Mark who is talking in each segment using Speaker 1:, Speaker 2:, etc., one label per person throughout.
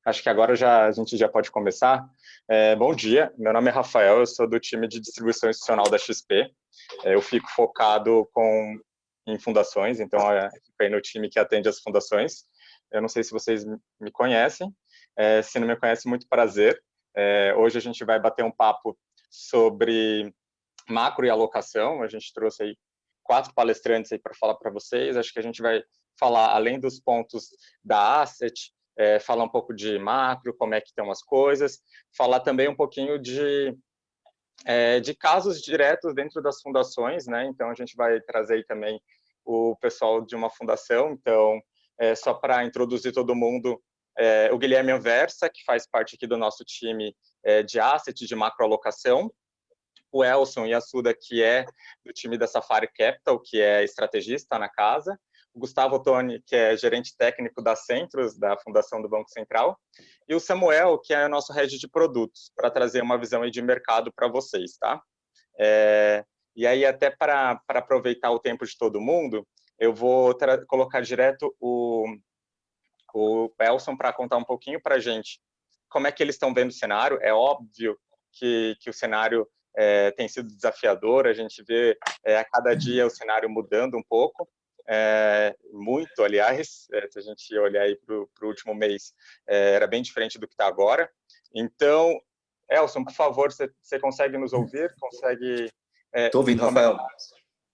Speaker 1: Acho que agora a gente já pode começar. Bom dia, meu nome é Rafael, eu sou do time de distribuição institucional da XP. Eu fico focado em fundações, então fico aí no time que atende as fundações. Eu não sei se vocês me conhecem, se não me conhecem, muito prazer. Hoje a gente vai bater um papo sobre macro e alocação. A gente trouxe aí 4 palestrantes aí para falar para vocês. Acho que a gente vai falar, além dos pontos da asset, falar um pouco de macro, como é que estão as coisas, falar também um pouquinho de casos diretos dentro das fundações, né? Então, a gente vai trazer aí também o pessoal de uma fundação. Então, só para introduzir todo mundo, o Guilherme Anversa, que faz parte aqui do nosso time de asset, de macroalocação, o Elson Yasuda, que é do time da Safari Capital, que é estrategista na casa, o Gustavo Toni, que é gerente técnico da Centros, da Fundação do Banco Central, e o Samuel, que é o nosso head de produtos, para trazer uma visão aí de mercado para vocês, tá? E aí, até para aproveitar o tempo de todo mundo, eu vou colocar direto o Elson para contar um pouquinho para a gente como é que eles estão vendo o cenário. É óbvio que o cenário tem sido desafiador, a gente vê a cada dia o cenário mudando um pouco, muito, aliás, se a gente olhar aí para o último mês, era bem diferente do que está agora. Então, Elson, por favor, você consegue nos ouvir? Consegue...
Speaker 2: Estou ouvindo, Rafael.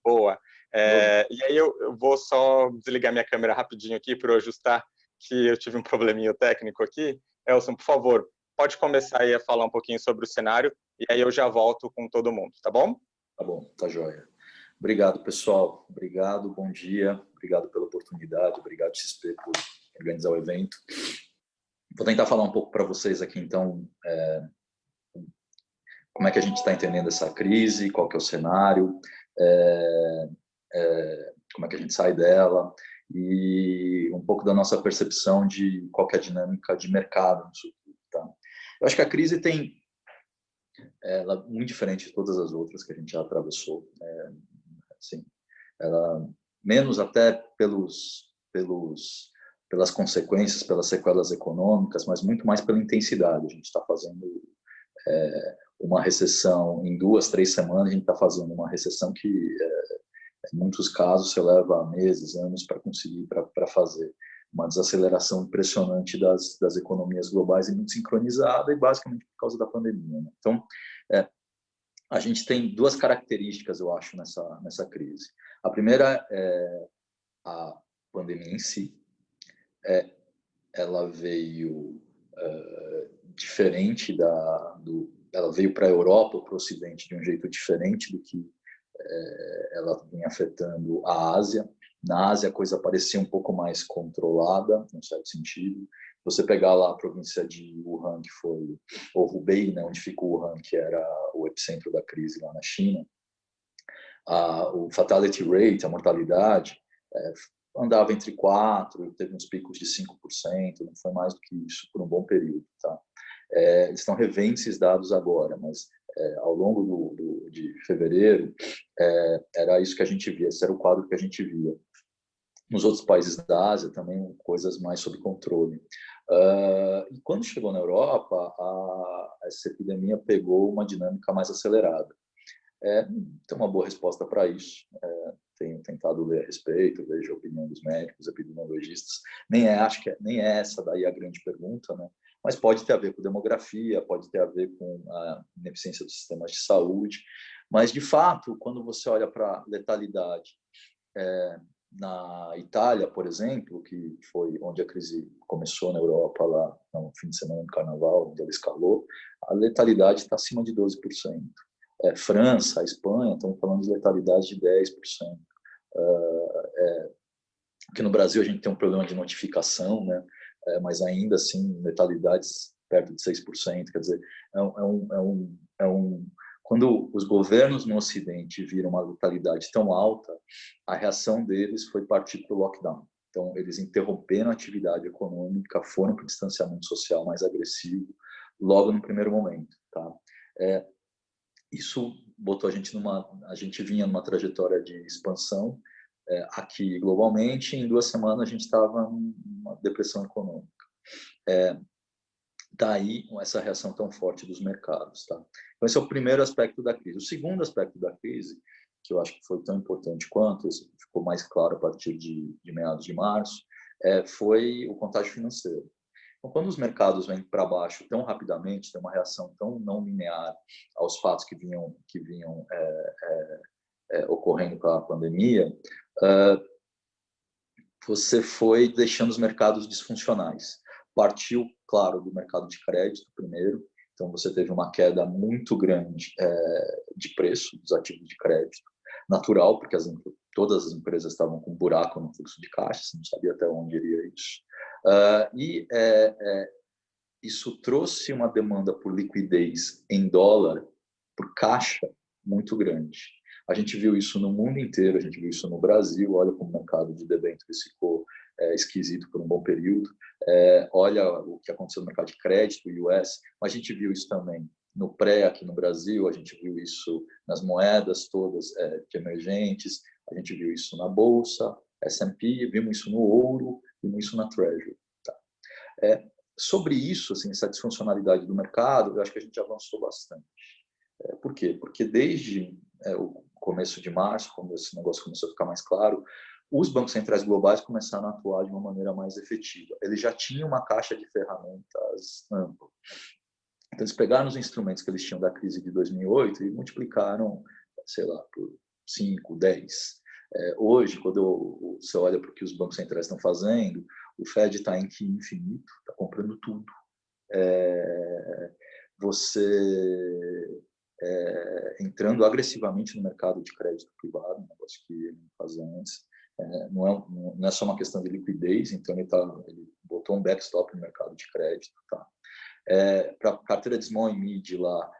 Speaker 1: Boa. E aí eu vou só desligar minha câmera rapidinho aqui para eu ajustar, que eu tive um probleminha técnico aqui. Elson, por favor, pode começar aí a falar um pouquinho sobre o cenário, e aí eu já volto com todo mundo, tá bom?
Speaker 2: Tá bom, tá joia. Obrigado, pessoal. Obrigado, bom dia. Obrigado pela oportunidade. Obrigado, XP, por organizar o evento. Vou tentar falar um pouco para vocês aqui, então, como é que a gente está entendendo essa crise, qual que é o cenário, como é que a gente sai dela, e um pouco da nossa percepção de qual que é a dinâmica de mercado nisso tudo, tá? Eu acho que a crise ela é muito diferente de todas as outras que a gente já atravessou, assim, ela, menos até pelas consequências, pelas sequelas econômicas, mas muito mais pela intensidade. A gente está fazendo uma recessão em 2, 3 semanas, a gente está fazendo uma recessão que em muitos casos você leva meses, anos para conseguir, para fazer uma desaceleração impressionante das economias globais e muito sincronizada, e basicamente por causa da pandemia, né? Então, a gente tem 2 características, eu acho, nessa crise. A primeira é a pandemia em si. Ela veio diferente ela veio para a Europa, para o Ocidente, de um jeito diferente do que ela vinha afetando a Ásia. Na Ásia, a coisa parecia um pouco mais controlada, num certo sentido. Você pegar lá a província de Wuhan, que foi, ou Hubei, né, onde fica o Wuhan, que era o epicentro da crise lá na China, o fatality rate, a mortalidade, andava entre 4%, teve uns picos de 5%, não foi mais do que isso por um bom período, tá? Eles estão revendo esses dados agora, mas ao longo de fevereiro, era isso que a gente via, esse era o quadro que a gente via. Nos outros países da Ásia também, coisas mais sob controle. E quando chegou na Europa, essa epidemia pegou uma dinâmica mais acelerada. Tem uma boa resposta para isso. Tenho tentado ler a respeito, vejo a opinião dos médicos, epidemiologistas. Acho que nem é essa daí a grande pergunta, né? Mas pode ter a ver com demografia, pode ter a ver com a ineficiência dos sistemas de saúde. Mas, de fato, quando você olha para a letalidade na Itália, por exemplo, que foi onde a crise começou na Europa, lá no fim de semana do Carnaval, onde ela escalou, a letalidade está acima de 12%. França, a Espanha, estamos falando de letalidade de 10%. Aqui no Brasil a gente tem um problema de notificação, né? Mas ainda assim, letalidades perto de 6%. Quer dizer, quando os governos no Ocidente viram uma letalidade tão alta, a reação deles foi partir para o lockdown. Então, eles interromperam a atividade econômica, foram para o distanciamento social mais agressivo, logo no primeiro momento, tá? Isso botou a gente vinha numa trajetória de expansão aqui globalmente. Em 2 semanas a gente estava numa depressão econômica. daí essa reação tão forte dos mercados. Tá? Então, esse é o primeiro aspecto da crise. O segundo aspecto da crise, que eu acho que foi tão importante quanto, esse ficou mais claro a partir de meados de março, foi o contágio financeiro. Então, quando os mercados vêm para baixo tão rapidamente, tem uma reação tão não linear aos fatos que vinham ocorrendo com a pandemia, você foi deixando os mercados disfuncionais. Partiu, claro, do mercado de crédito primeiro, então você teve uma queda muito grande de preço dos ativos de crédito, natural, porque todas as empresas estavam com um buraco no fluxo de caixa, você não sabia até onde iria isso. Isso trouxe uma demanda por liquidez em dólar, por caixa, muito grande. A gente viu isso no mundo inteiro, a gente viu isso no Brasil, olha como o mercado de debêntures ficou esquisito por um bom período, olha o que aconteceu no mercado de crédito, US, mas a gente viu isso também no pré aqui no Brasil, a gente viu isso nas moedas todas de emergentes, a gente viu isso na Bolsa, S&P, vimos isso no ouro, vimos isso na Treasury. Tá? Sobre isso, assim, essa disfuncionalidade do mercado, eu acho que a gente avançou bastante. Por quê? Porque desde o começo de março, quando esse negócio começou a ficar mais claro, os bancos centrais globais começaram a atuar de uma maneira mais efetiva. Eles já tinham uma caixa de ferramentas ampla. Então, eles pegaram os instrumentos que eles tinham da crise de 2008 e multiplicaram, sei lá, por 5, 10. Hoje, quando você olha para o que os bancos centrais estão fazendo, o Fed está em QE infinito, está comprando tudo. Você entrando agressivamente no mercado de crédito privado, um negócio que ele não fazia antes. Não é só uma questão de liquidez, então ele botou um backstop no mercado de crédito. Tá? Para a carteira de small e mid lá,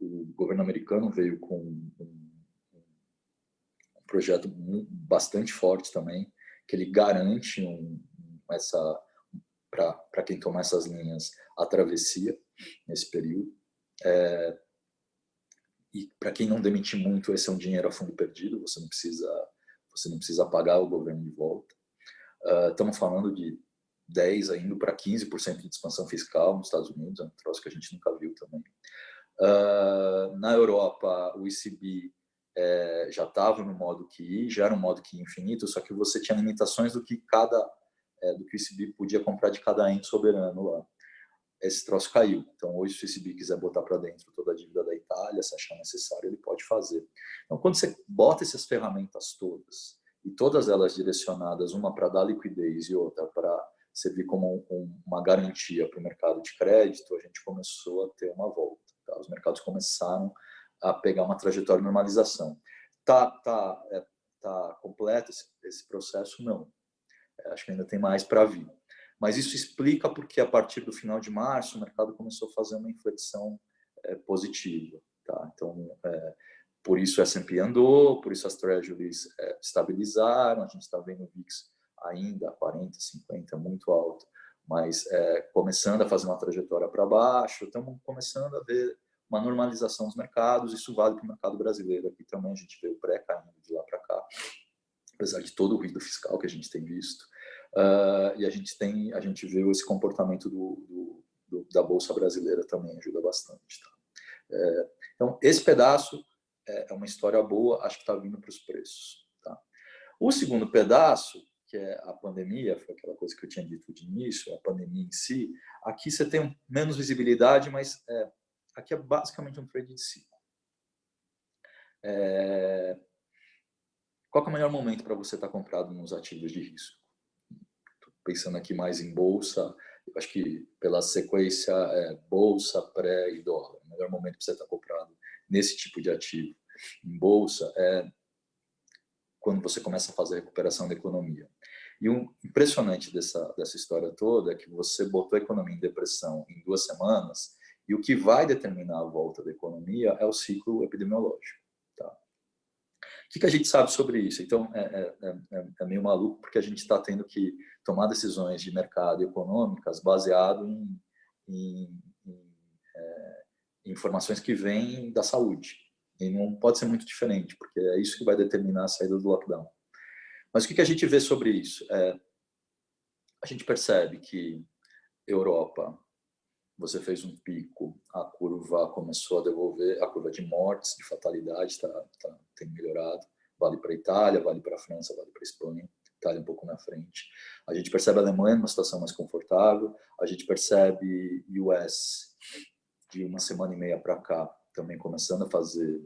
Speaker 2: o governo americano veio com um projeto bastante forte também, que ele garante para quem tomar essas linhas a travessia nesse período. E para quem não demitir muito, esse é um dinheiro a fundo perdido, você não precisa pagar o governo de volta. Estamos falando de 10% indo para 15% de expansão fiscal nos Estados Unidos, é um troço que a gente nunca viu também. Na Europa, o ECB já estava no modo QI, já era um modo QI infinito, só que você tinha limitações do que o ECB podia comprar de cada ente soberano lá. Esse troço caiu. Então, hoje, se o ECB quiser botar para dentro toda a dívida da Itália, se achar necessário, ele pode fazer. Então, quando você bota essas ferramentas todas, e todas elas direcionadas, uma para dar liquidez e outra para servir como uma garantia para o mercado de crédito, a gente começou a ter uma volta. Tá? Os mercados começaram a pegar uma trajetória de normalização. Tá completo esse processo? Não. Acho que ainda tem mais para vir. Mas isso explica porque, a partir do final de março, o mercado começou a fazer uma inflexão positiva. Tá? Então, por isso o S&P andou, por isso as Treasuries estabilizaram, a gente está vendo o VIX ainda 40, 50, muito alto, mas começando a fazer uma trajetória para baixo, estamos começando a ver uma normalização dos mercados, isso vale para o mercado brasileiro. Aqui também a gente vê o pré caindo de lá para cá, apesar de todo o ruído fiscal que a gente tem visto. E a gente vê esse comportamento da Bolsa Brasileira também ajuda bastante. Tá? Então, esse pedaço é uma história boa, acho que está vindo para os preços. Tá? O segundo pedaço, que é a pandemia, foi aquela coisa que eu tinha dito de início, a pandemia em si, aqui você tem menos visibilidade, mas aqui é basicamente um trade de ciclo. Qual é o melhor momento para você estar comprado nos ativos de risco? Estou pensando aqui mais em bolsa, eu acho que pela sequência bolsa, pré e dólar. O melhor momento para você estar comprado nesse tipo de ativo em bolsa é quando você começa a fazer a recuperação da economia. E o impressionante dessa história toda é que você botou a economia em depressão em 2 semanas e o que vai determinar a volta da economia é o ciclo epidemiológico. Tá? O que a gente sabe sobre isso? Então, é meio maluco porque a gente está tendo que tomar decisões de mercado econômicas baseado em informações que vêm da saúde. E não pode ser muito diferente, porque é isso que vai determinar a saída do lockdown. Mas o que a gente vê sobre isso? A gente percebe que Europa você fez um pico, a curva começou a devolver, a curva de mortes, de fatalidade, tem melhorado. Vale para a Itália, vale para a França, vale para a Espanha. Itália um pouco na frente. A gente percebe a Alemanha numa situação mais confortável. A gente percebe US de uma semana e meia para cá também começando a fazer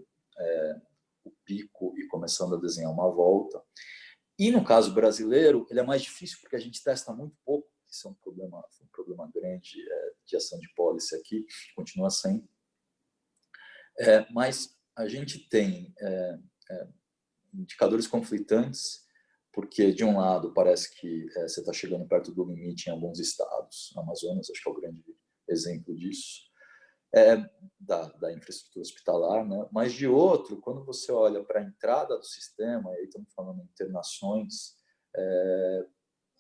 Speaker 2: o pico e começando a desenhar uma volta. E no caso brasileiro, ele é mais difícil porque a gente testa muito pouco. Isso é um problema grande de ação de policy aqui, continua sendo. Mas a gente tem indicadores conflitantes, porque, de um lado, parece que você está chegando perto do limite em alguns estados. Amazonas, acho que é o grande exemplo disso, da infraestrutura hospitalar, né? Mas, de outro, quando você olha para a entrada do sistema, e aí estamos falando de internações,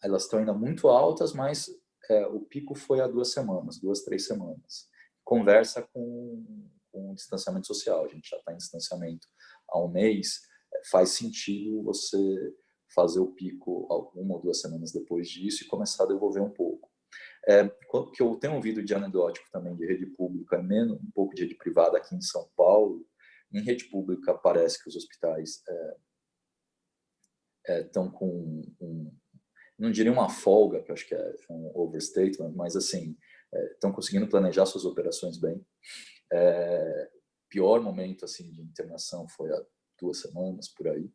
Speaker 2: elas estão ainda muito altas, mas o pico foi há 2 semanas, 2, 3 semanas. Conversa com o distanciamento social. A gente já está em distanciamento há um mês. Faz sentido você fazer o pico 1 ou 2 semanas depois disso e começar a devolver um pouco. O que eu tenho ouvido de anedótico também de rede pública, um pouco de rede privada aqui em São Paulo. Em rede pública parece que os hospitais estão com não diria uma folga, que eu acho que é um overstatement, mas assim, estão conseguindo planejar suas operações bem. Pior momento assim de internação foi há 2 semanas, por aí.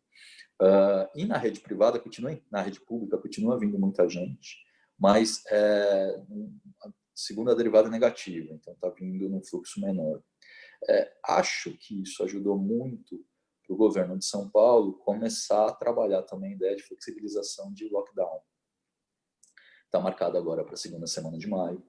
Speaker 2: E na rede privada, na rede pública, continua vindo muita gente, mas a segunda derivada é negativa, então está vindo num fluxo menor. Acho que isso ajudou muito para o governo de São Paulo começar a trabalhar também a ideia de flexibilização de lockdown. Está marcado agora para a 2ª semana de maio.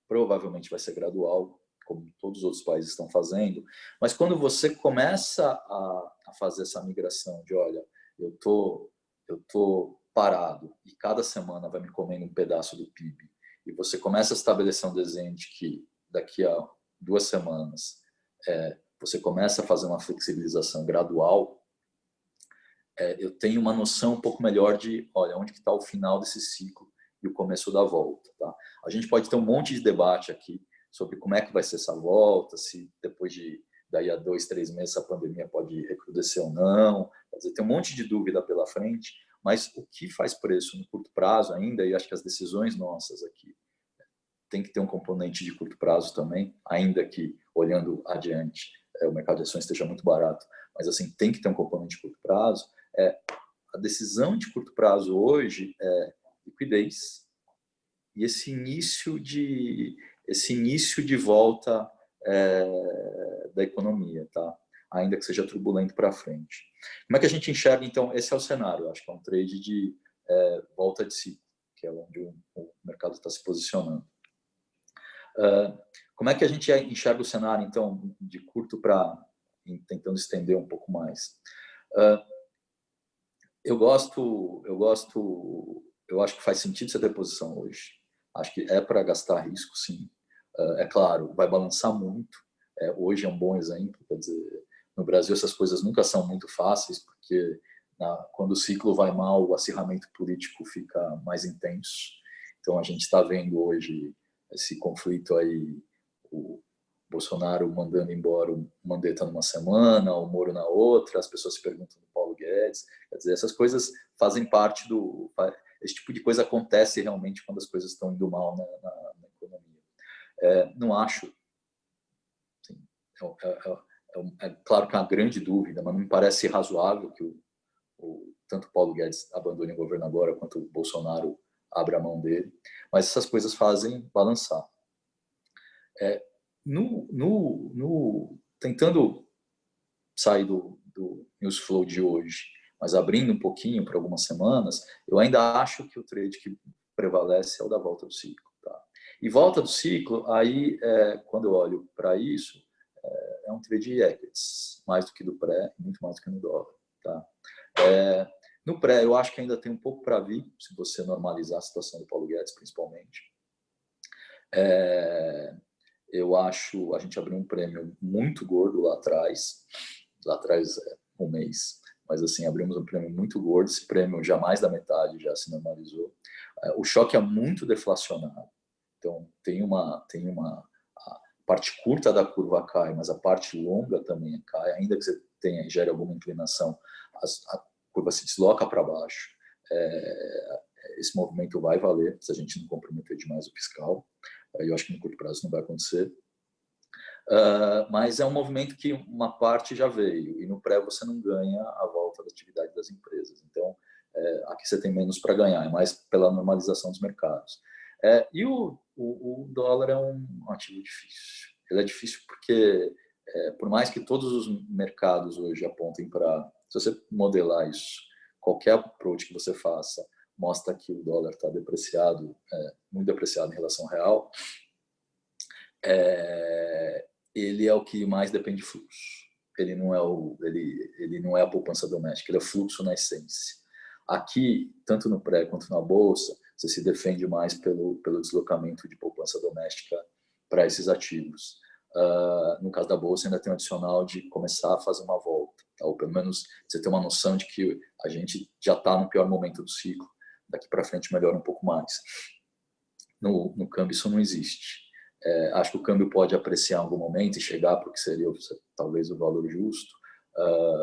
Speaker 2: Provavelmente vai ser gradual, como todos os outros países estão fazendo, mas quando você começa a fazer essa migração de, olha, eu tô parado e cada semana vai me comendo um pedaço do PIB, e você começa a estabelecer um desenho de que daqui a 2 semanas você começa a fazer uma flexibilização gradual, eu tenho uma noção um pouco melhor de, olha, onde que está o final desse ciclo e o começo da volta. Tá? A gente pode ter um monte de debate aqui sobre como é que vai ser essa volta, se depois daí a 2, 3 meses a pandemia pode recrudescer ou não. Quer dizer, tem um monte de dúvida pela frente, mas o que faz preço no curto prazo ainda, e acho que as decisões nossas aqui tem que ter um componente de curto prazo também, ainda que, olhando adiante, o mercado de ações esteja muito barato, mas assim, tem que ter um componente de curto prazo. A decisão de curto prazo hoje é liquidez e esse início de volta da economia, tá? Ainda que seja turbulento para frente. Como é que a gente enxerga, então? Esse é o cenário. Eu acho que é um trade de volta de ciclo, que é onde o mercado está se posicionando. Como é que a gente enxerga o cenário, então, de curto para tentando estender um pouco mais? Eu acho que faz sentido essa deposição hoje. Acho que é para gastar risco, sim. É claro, vai balançar muito. Hoje é um bom exemplo. Quer dizer, no Brasil essas coisas nunca são muito fáceis, porque quando o ciclo vai mal, o acirramento político fica mais intenso. Então a gente está vendo hoje esse conflito aí, o Bolsonaro mandando embora o Mandetta numa semana, o Moro na outra, as pessoas se perguntam do Paulo Guedes. Quer dizer, essas coisas fazem parte esse tipo de coisa acontece realmente quando as coisas estão indo mal na economia. Não acho, assim, claro que é uma grande dúvida, mas não me parece razoável que tanto o Paulo Guedes abandone o governo agora, quanto o Bolsonaro abra a mão dele, mas essas coisas fazem balançar. Tentando sair do news flow de hoje, mas abrindo um pouquinho para algumas semanas, eu ainda acho que o trade que prevalece é o da volta do ciclo. Tá? E volta do ciclo, aí, quando eu olho para isso, é um trade de equities, mais do que do pré, muito mais do que no dólar. Tá? No pré, eu acho que ainda tem um pouco para vir, se você normalizar a situação do Paulo Guedes, principalmente. Eu acho, a gente abriu um prêmio muito gordo lá atrás um mês, mas assim, abrimos um prêmio muito gordo, esse prêmio já mais da metade já se normalizou. O choque é muito deflacionário, Então, a parte curta da curva cai, mas a parte longa também cai, ainda que você gere alguma inclinação, a curva se desloca para baixo. Esse movimento vai valer se a gente não comprometer demais o fiscal. Eu acho que no curto prazo não vai acontecer. Mas é um movimento que uma parte já veio, e no pré você não ganha a volta da atividade das empresas. Então, aqui você tem menos para ganhar, é mais pela normalização dos mercados. E o dólar é um ativo difícil. Ele é difícil porque, por mais que todos os mercados hoje apontem para... Se você modelar isso, qualquer approach que você faça mostra que o dólar está depreciado, muito depreciado em relação ao real, ele é o que mais depende de fluxo. Ele não é a poupança doméstica, ele é fluxo na essência. Aqui, tanto no pré quanto na bolsa, você se defende mais pelo deslocamento de poupança doméstica para esses ativos. No caso da bolsa, ainda tem um adicional de começar a fazer uma volta, tá? Ou pelo menos você ter uma noção de que a gente já está no pior momento do ciclo, daqui para frente melhora um pouco mais. No câmbio isso não existe. Acho que o câmbio pode apreciar em algum momento e chegar para o que seria talvez o valor justo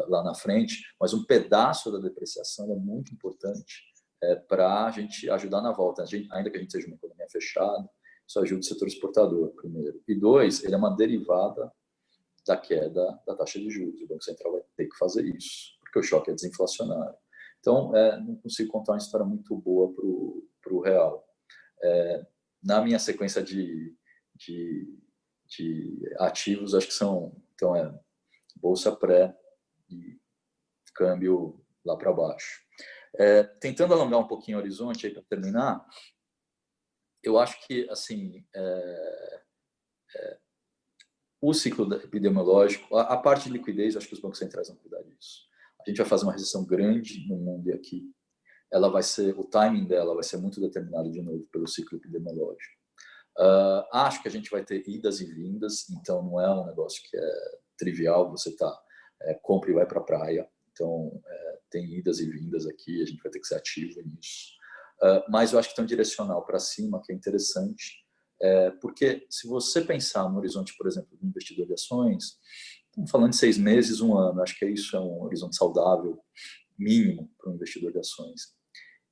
Speaker 2: lá na frente, mas um pedaço da depreciação é muito importante para a gente ajudar na volta. Ainda que a gente seja uma economia fechada, isso ajuda o setor exportador, primeiro. E dois, ele é uma derivada da queda da taxa de juros. O Banco Central vai ter que fazer isso, porque o choque é desinflacionário. Então, não consigo contar uma história muito boa para o real. Na minha sequência de ativos, acho que são bolsa pré e câmbio lá para baixo. Tentando alongar um pouquinho o horizonte aí para terminar, eu acho que assim o ciclo epidemiológico, a parte de liquidez, acho que os bancos centrais vão cuidar disso. A gente vai fazer uma recessão grande no mundo e aqui. O timing dela vai ser muito determinado de novo pelo ciclo epidemiológico. Acho que a gente vai ter idas e vindas, então não é um negócio que é trivial, você compra e vai para a praia. Então, tem idas e vindas aqui, a gente vai ter que ser ativo nisso. Mas eu acho que tem um direcional para cima que é interessante, porque se você pensar no horizonte, por exemplo, do investidor de ações, estamos falando de 6 meses, 1 ano, acho que isso é um horizonte saudável, mínimo para um investidor de ações.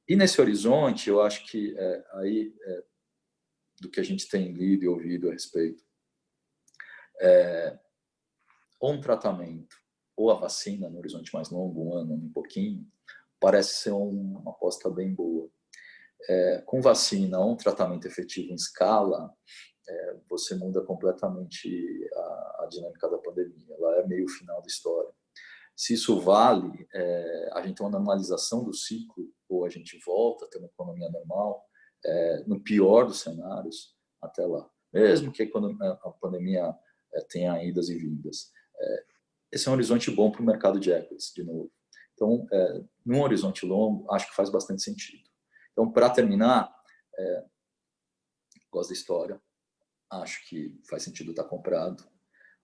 Speaker 2: E nesse horizonte, eu acho que do que a gente tem lido e ouvido a respeito, ou um tratamento, ou a vacina no horizonte mais longo, 1 ano, um pouquinho, parece ser uma aposta bem boa. Com vacina ou um tratamento efetivo em escala, você muda completamente a dinâmica da pandemia. Ela é meio final da história. Se isso vale, a gente tem uma normalização do ciclo, ou a gente volta a ter uma economia normal, no pior dos cenários, até lá. Mesmo que a pandemia tenha idas e vindas. Esse é um horizonte bom para o mercado de equities, de novo. Então, num horizonte longo, acho que faz bastante sentido. Então, para terminar, gosto da história, acho que faz sentido estar comprado,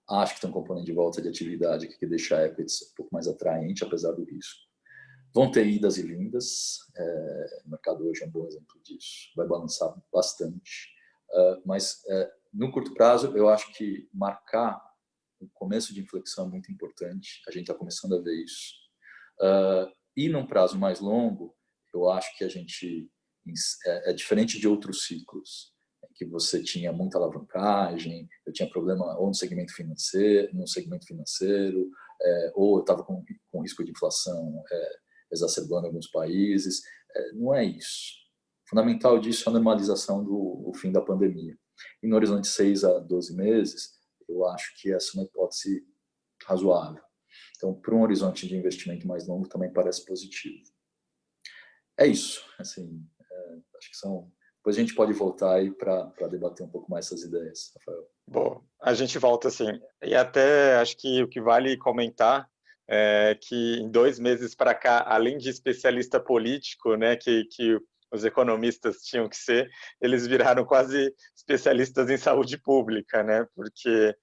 Speaker 2: acho que tem um componente de volta de atividade que deixa equities um pouco mais atraente, apesar do risco. Vão ter idas e vindas, o mercado hoje é um bom exemplo disso, vai balançar bastante, mas no curto prazo eu acho que marcar o começo de inflexão é muito importante, a gente está começando a ver isso. E num prazo mais longo, eu acho que a gente é diferente de outros ciclos, que você tinha muita alavancagem, eu tinha problema ou no segmento financeiro, ou eu estava com risco de inflação exacerbando em alguns países. Não é isso. O fundamental disso é a normalização do fim da pandemia. E no horizonte de 6 a 12 meses, eu acho que essa é uma hipótese razoável. Então, para um horizonte de investimento mais longo, também parece positivo. É isso. Assim, acho que são... Depois a gente pode voltar aí para debater um pouco mais essas ideias, Rafael.
Speaker 1: Bom, a gente volta sim. E até acho que o que vale comentar é que em 2 meses para cá, além de especialista político, né, que os economistas tinham que ser, eles viraram quase especialistas em saúde pública, né, porque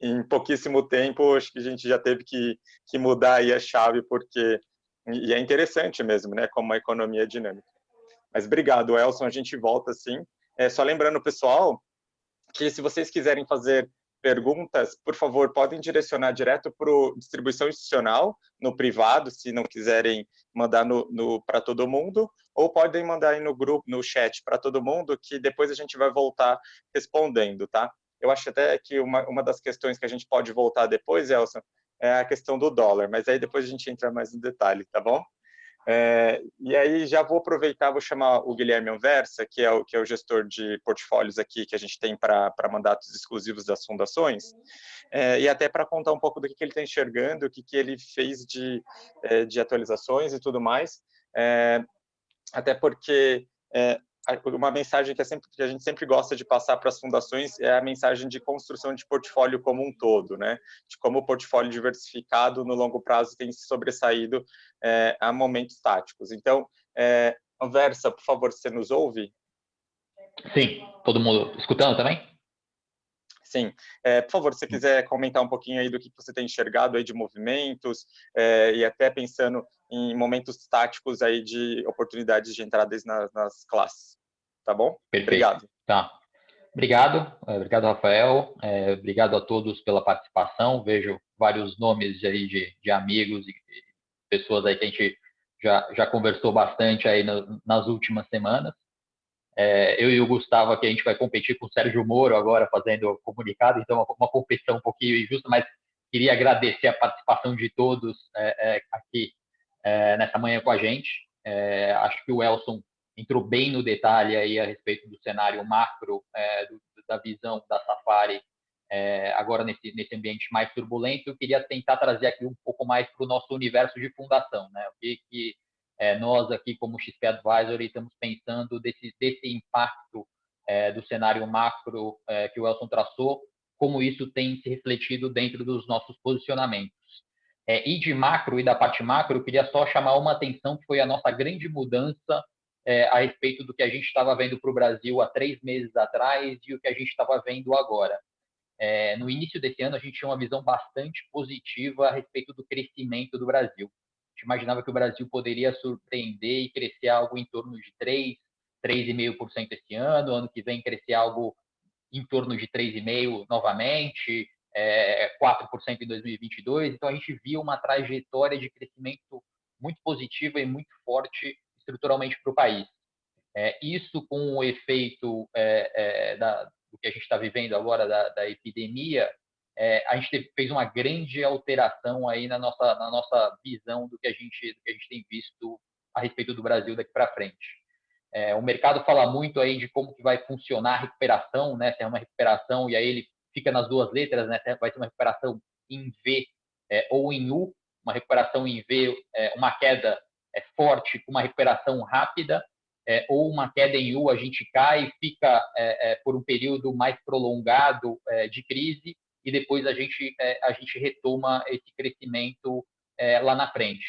Speaker 1: em pouquíssimo tempo acho que a gente já teve que mudar aí a chave, porque e é interessante mesmo, né, como a economia é dinâmica. Mas obrigado, Elson, a gente volta sim. Só lembrando, pessoal, que se vocês quiserem fazer perguntas, por favor, podem direcionar direto para o distribuição institucional, no privado, se não quiserem mandar para todo mundo, ou podem mandar aí no grupo, no chat para todo mundo, que depois a gente vai voltar respondendo, tá? Eu acho até que uma das questões que a gente pode voltar depois, Elson, é a questão do dólar, mas aí depois a gente entra mais no detalhe, tá bom? E aí já vou aproveitar, vou chamar o Guilherme Anversa, que é o gestor de portfólios aqui que a gente tem para mandatos exclusivos das fundações, e até para contar um pouco do que ele está enxergando, o que ele fez de atualizações e tudo mais, até porque uma mensagem que a gente sempre gosta de passar para as fundações é a mensagem de construção de portfólio como um todo, né? De como o portfólio diversificado no longo prazo tem se sobressaído a momentos táticos. Então, Anversa, por favor, você nos ouve?
Speaker 3: Sim, todo mundo escutando também?
Speaker 1: Sim. Por favor, se você quiser comentar um pouquinho aí do que você tem enxergado aí de movimentos, e até pensando em momentos táticos aí de oportunidades de entradas nas classes. Tá bom?
Speaker 3: Perfeito.
Speaker 1: Obrigado.
Speaker 3: Tá. Obrigado, Rafael. Obrigado a todos pela participação. Vejo vários nomes aí de amigos e pessoas aí que a gente já conversou bastante aí nas últimas semanas. Eu e o Gustavo aqui, a gente vai competir com o Sérgio Moro agora fazendo comunicado, então uma competição um pouquinho injusta, mas queria agradecer a participação de todos aqui nessa manhã com a gente. Acho que o Elson entrou bem no detalhe aí a respeito do cenário macro, da visão da Safari, agora nesse ambiente mais turbulento. Eu queria tentar trazer aqui um pouco mais para o nosso universo de fundação, né? O que nós aqui, como XP Advisory, estamos pensando desse impacto do cenário macro que o Elson traçou, como isso tem se refletido dentro dos nossos posicionamentos. E de macro e da parte macro, eu queria só chamar uma atenção que foi a nossa grande mudança a respeito do que a gente estava vendo para o Brasil há 3 meses atrás e o que a gente estava vendo agora. No início desse ano, a gente tinha uma visão bastante positiva a respeito do crescimento do Brasil. A gente imaginava que o Brasil poderia surpreender e crescer algo em torno de 3,5% esse ano que vem crescer algo em torno de 3,5% novamente, 4% em 2022. Então, a gente via uma trajetória de crescimento muito positiva e muito forte estruturalmente para o país. Isso com o efeito do que a gente está vivendo agora da epidemia, a gente fez uma grande alteração aí na nossa visão do que a gente tem visto a respeito do Brasil daqui para frente. O mercado fala muito aí de como que vai funcionar a recuperação, né? Se é uma recuperação, e aí ele fica nas duas letras, né? Vai ser uma recuperação em V ou em U. Uma recuperação em V, uma queda forte, uma recuperação rápida, ou uma queda em U, a gente cai, fica por um período mais prolongado de crise, e depois a gente retoma esse crescimento lá na frente.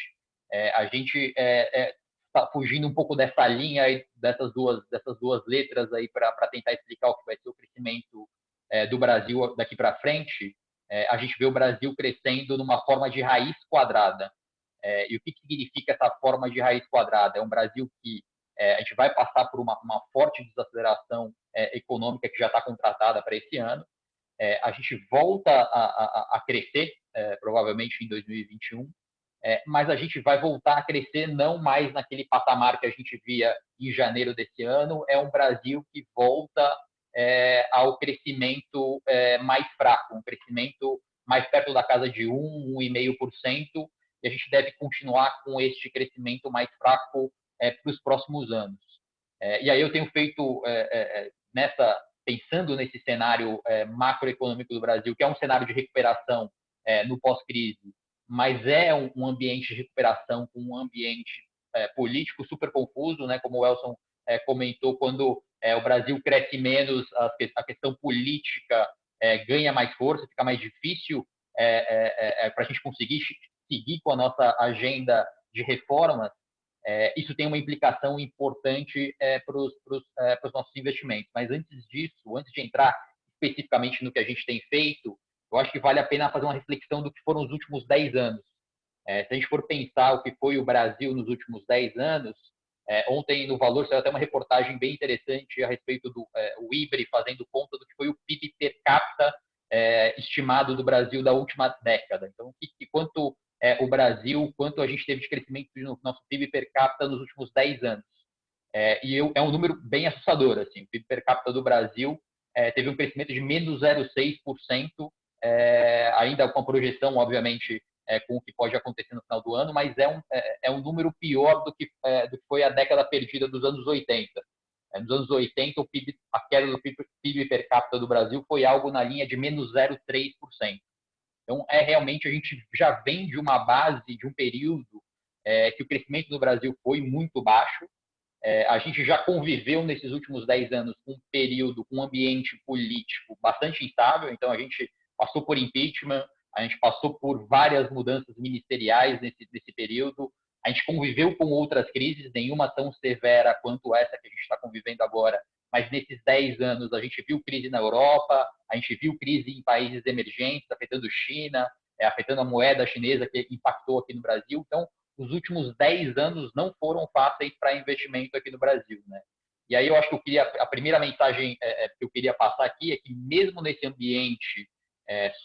Speaker 3: A gente está fugindo um pouco dessa linha, dessas duas letras aí para tentar explicar o que vai ser o crescimento do Brasil daqui para frente. A gente vê o Brasil crescendo numa forma de raiz quadrada. E o que significa essa forma de raiz quadrada? É um Brasil que a gente vai passar por uma forte desaceleração econômica que já está contratada para esse ano. A gente volta a crescer, provavelmente em 2021, mas a gente vai voltar a crescer não mais naquele patamar que a gente via em janeiro desse ano. É um Brasil que volta ao crescimento mais fraco, um crescimento mais perto da casa de 1,5%, e a gente deve continuar com este crescimento mais fraco para os próximos anos. E aí eu tenho feito, pensando nesse cenário macroeconômico do Brasil, que é um cenário de recuperação no pós-crise, mas é um ambiente de recuperação com um ambiente político super confuso, né? Como o Elson comentou, quando o Brasil cresce menos, a questão política ganha mais força, fica mais difícil para a gente conseguir seguir com a nossa agenda de reformas. Isso tem uma implicação importante para os nossos investimentos. Mas antes disso, antes de entrar especificamente no que a gente tem feito, eu acho que vale a pena fazer uma reflexão do que foram os últimos 10 anos. Se a gente for pensar o que foi o Brasil nos últimos 10 anos, Ontem, no Valor, saiu até uma reportagem bem interessante a respeito do o IBRE fazendo conta do que foi o PIB per capita estimado do Brasil da última década. Então, quanto o Brasil, quanto a gente teve de crescimento no nosso PIB per capita nos últimos 10 anos. É um número bem assustador. Assim. O PIB per capita do Brasil teve um crescimento de menos 0,6%, ainda com a projeção, obviamente, com o que pode acontecer no final do ano, mas é um número pior do que foi a década perdida dos anos 80. Nos anos 80, a queda do PIB per capita do Brasil foi algo na linha de menos 0,3%. Então, realmente, a gente já vem de uma base, de um período que o crescimento no Brasil foi muito baixo. A gente já conviveu nesses últimos 10 anos com um período, com um ambiente político bastante instável. Então, a gente passou por impeachment, a gente passou por várias mudanças ministeriais nesse período. A gente conviveu com outras crises, nenhuma tão severa quanto essa que a gente está convivendo agora, mas nesses 10 anos a gente viu crise na Europa, a gente viu crise em países emergentes, afetando China, afetando a moeda chinesa, que impactou aqui no Brasil. Então, os últimos 10 anos não foram fáceis para investimento aqui no Brasil, né? E aí eu acho que a primeira mensagem que eu queria passar aqui é que mesmo nesse ambiente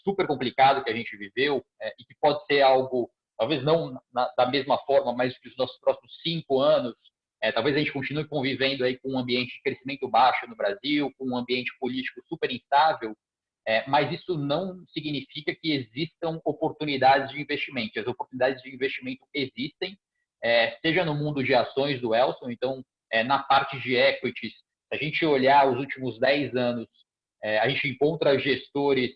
Speaker 3: super complicado que a gente viveu, e que pode ser algo, talvez não da mesma forma, mas que os nossos próximos 5 anos, talvez a gente continue convivendo aí com um ambiente de crescimento baixo no Brasil, com um ambiente político super instável, mas isso não significa que existam oportunidades de investimento. As oportunidades de investimento existem, seja no mundo de ações do Elson, então, na parte de equities, se a gente olhar os últimos 10 anos, a gente encontra gestores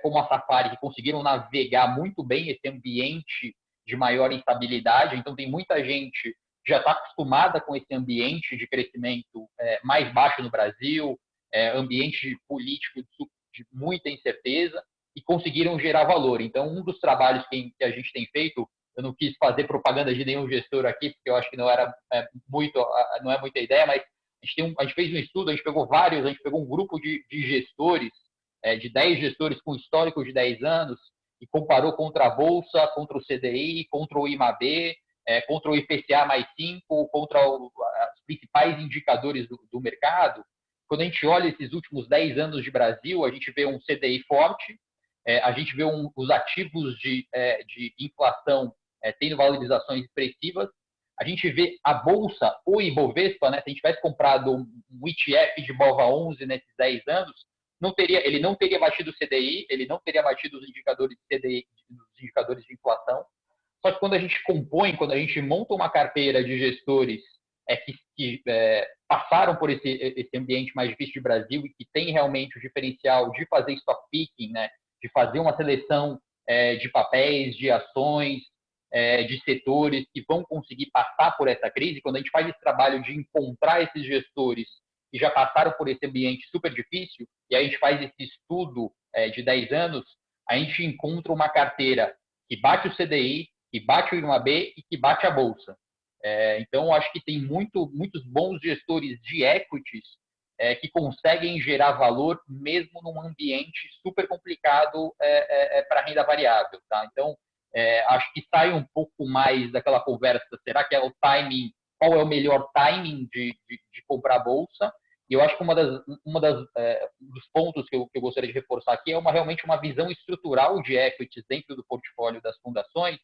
Speaker 3: como a Safari, que conseguiram navegar muito bem esse ambiente de maior instabilidade. Então, tem muita gente que já está acostumada com esse ambiente de crescimento mais baixo no Brasil, ambiente político de muita incerteza, e conseguiram gerar valor. Então, um dos trabalhos que a gente tem feito, eu não quis fazer propaganda de nenhum gestor aqui, porque eu acho que não é muita ideia, mas a gente fez um estudo, a gente pegou um grupo de gestores, de 10 gestores com histórico de 10 anos, e comparou contra a Bolsa, contra o CDI, contra o IMAB, contra o IPCA mais 5, contra os principais indicadores do mercado. Quando a gente olha esses últimos 10 anos de Brasil, a gente vê um CDI forte, a gente vê os ativos de inflação tendo valorizações expressivas, a gente vê a Bolsa, o Ibovespa, né, se a gente tivesse comprado um ETF de BOVA11 nesses 10 anos, ele não teria batido o CDI, ele não teria batido os indicadores de CDI, os indicadores de inflação. Só que quando a gente monta uma carteira de gestores que passaram por esse ambiente mais difícil de Brasil e que tem realmente o diferencial de fazer stock picking, né, de fazer uma seleção de papéis, de ações, de setores que vão conseguir passar por essa crise, quando a gente faz esse trabalho de encontrar esses gestores que já passaram por esse ambiente super difícil, e a gente faz esse estudo de 10 anos, a gente encontra uma carteira que bate o CDI, que bate o IMAB e que bate a Bolsa. Então, acho que tem muitos bons gestores de equities que conseguem gerar valor mesmo num ambiente super complicado para renda variável. Tá? Então, acho que sai um pouco mais daquela conversa, será que é o timing, qual é o melhor timing de comprar a Bolsa? E eu acho que dos pontos que eu gostaria de reforçar aqui é realmente uma visão estrutural de equities dentro do portfólio das fundações,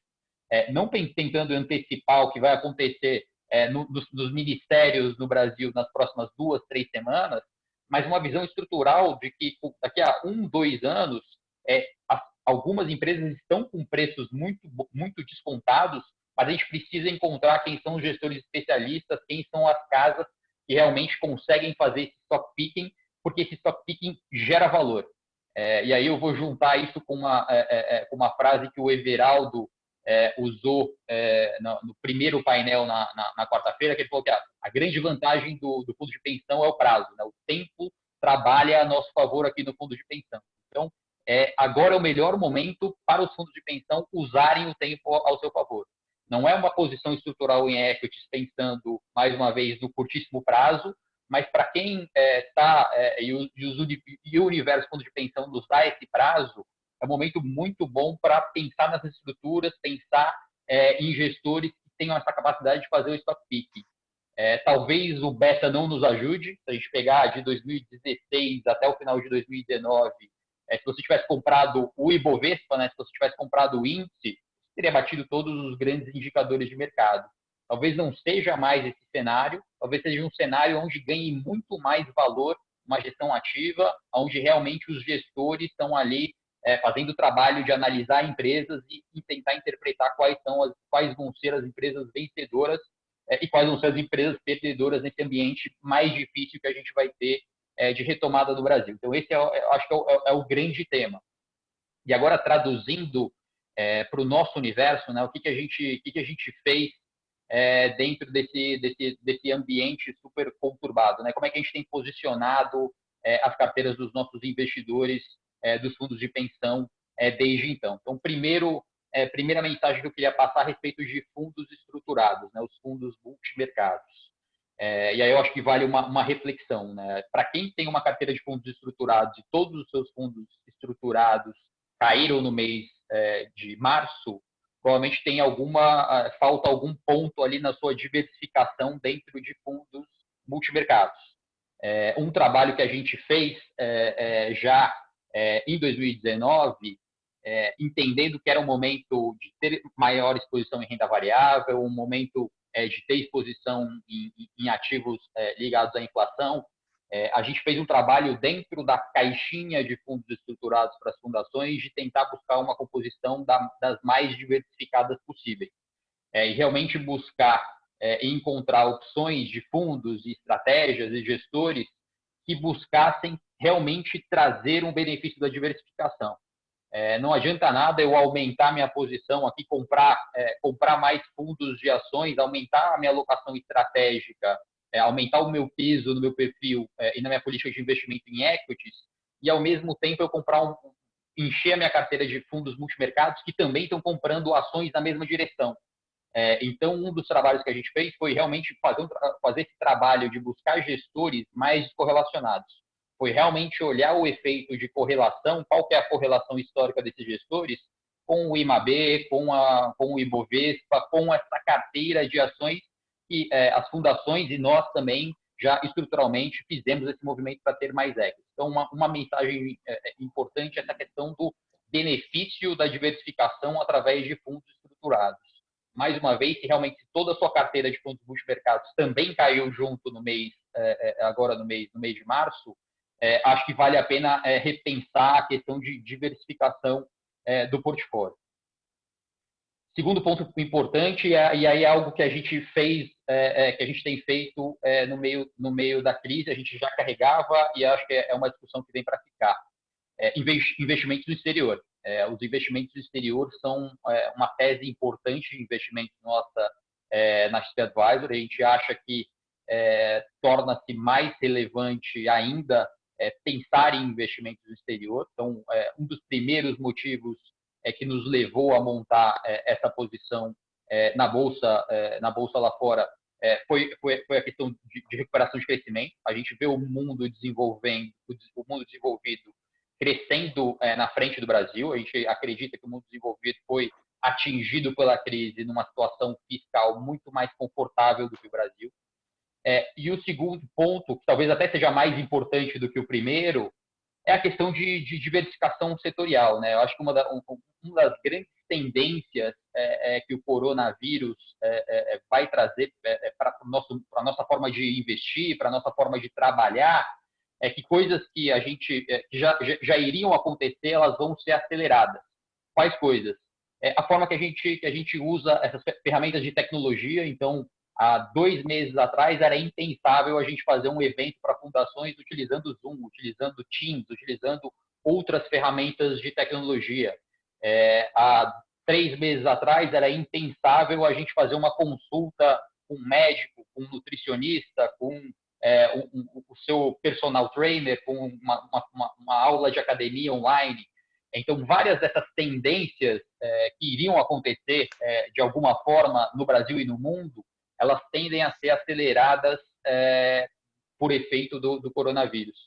Speaker 3: não tentando antecipar o que vai acontecer nos ministérios no Brasil nas próximas 2, 3 semanas, mas uma visão estrutural de que daqui a 1, 2 anos, algumas empresas estão com preços muito, muito descontados, mas a gente precisa encontrar quem são os gestores especialistas, quem são as casas que realmente conseguem fazer esse stock picking, porque esse stock picking gera valor. E aí eu vou juntar isso com uma frase que o Everaldo usou no primeiro painel na quarta-feira, que ele falou que a grande vantagem do fundo de pensão é o prazo, né? O tempo trabalha a nosso favor aqui no fundo de pensão. Então, agora é o melhor momento para os fundos de pensão usarem o tempo ao seu favor. Não é uma posição estrutural em equities pensando, mais uma vez, no curtíssimo prazo, mas para quem está, e o universo fundo de pensão nos dá esse prazo, é um momento muito bom para pensar nas estruturas, pensar em gestores que tenham essa capacidade de fazer o stock picking. Talvez o beta não nos ajude. Se a gente pegar de 2016 até o final de 2019, se você tivesse comprado o Ibovespa, né, se você tivesse comprado o índice, teria batido todos os grandes indicadores de mercado. Talvez não seja mais esse cenário, talvez seja um cenário onde ganhe muito mais valor uma gestão ativa, onde realmente os gestores estão ali fazendo o trabalho de analisar empresas e tentar interpretar quais vão ser as empresas vencedoras e quais vão ser as empresas perdedoras nesse ambiente mais difícil que a gente vai ter de retomada do Brasil. Então, esse acho que é o grande tema. E agora, traduzindo para o nosso universo, né, o que a gente fez dentro desse ambiente super conturbado, né? Como é que a gente tem posicionado as carteiras dos nossos investidores, dos fundos de pensão desde então. Então, primeira mensagem que eu queria passar a respeito de fundos estruturados, né? Os fundos multimercados. E aí eu acho que vale uma reflexão, né? Para quem tem uma carteira de fundos estruturados e todos os seus fundos estruturados caíram no mês de março, provavelmente tem falta algum ponto ali na sua diversificação dentro de fundos multimercados. Um trabalho que a gente fez já em 2019, entendendo que era um momento de ter maior exposição em renda variável, um momento de ter exposição em ativos ligados à inflação, a gente fez um trabalho dentro da caixinha de fundos estruturados para as fundações de tentar buscar uma composição das mais diversificadas possíveis. E realmente buscar e encontrar opções de fundos, estratégias e gestores que buscassem realmente trazer um benefício da diversificação. Não adianta nada eu aumentar minha posição aqui, comprar mais fundos de ações, aumentar a minha alocação estratégica, aumentar o meu peso no meu perfil e na minha política de investimento em equities, e ao mesmo tempo eu encher a minha carteira de fundos multimercados que também estão comprando ações na mesma direção. Então, um dos trabalhos que a gente fez foi realmente fazer esse trabalho de buscar gestores mais correlacionados. Foi realmente olhar o efeito de correlação, qual que é a correlação histórica desses gestores com o IMAB, com o Ibovespa, com essa carteira de ações que as fundações e nós também já estruturalmente fizemos esse movimento para ter mais equity. Então, uma mensagem importante é essa questão do benefício da diversificação através de fundos estruturados. Mais uma vez, se realmente toda a sua carteira de fundos multimercados também caiu junto no mês, agora no mês de março, acho que vale a pena repensar a questão de diversificação do portfólio. Segundo ponto importante, e aí é algo que a gente fez, que a gente tem feito no meio da crise, a gente já carregava e acho que é uma discussão que vem para ficar. Investimentos no exterior. Os investimentos no exterior são uma tese importante de investimento nossa na XP Advisor. A gente acha que torna-se mais relevante ainda pensar em investimentos no exterior. Então, um dos primeiros motivos que nos levou a montar essa posição na bolsa lá fora foi a questão de recuperação de crescimento. A gente vê o mundo desenvolvido crescendo na frente do Brasil. A gente acredita que o mundo desenvolvido foi atingido pela crise numa situação fiscal muito mais confortável do que o Brasil. E o segundo ponto, que talvez até seja mais importante do que o primeiro, é a questão de diversificação setorial, né? Eu acho que uma das grandes tendências que o coronavírus vai trazer para a nossa forma de investir, para a nossa forma de trabalhar, é que coisas que a gente que já iriam acontecer, elas vão ser aceleradas. Quais coisas? A forma que a gente usa essas ferramentas de tecnologia. Então, há 2 meses atrás era impensável a gente fazer um evento para fundações utilizando o Zoom, utilizando Teams, utilizando outras ferramentas de tecnologia. Há 3 meses atrás era impensável a gente fazer uma consulta com um médico, com um nutricionista, com o seu personal trainer, com uma aula de academia online. Então, várias dessas tendências que iriam acontecer de alguma forma no Brasil e no mundo, elas tendem a ser aceleradas por efeito do coronavírus.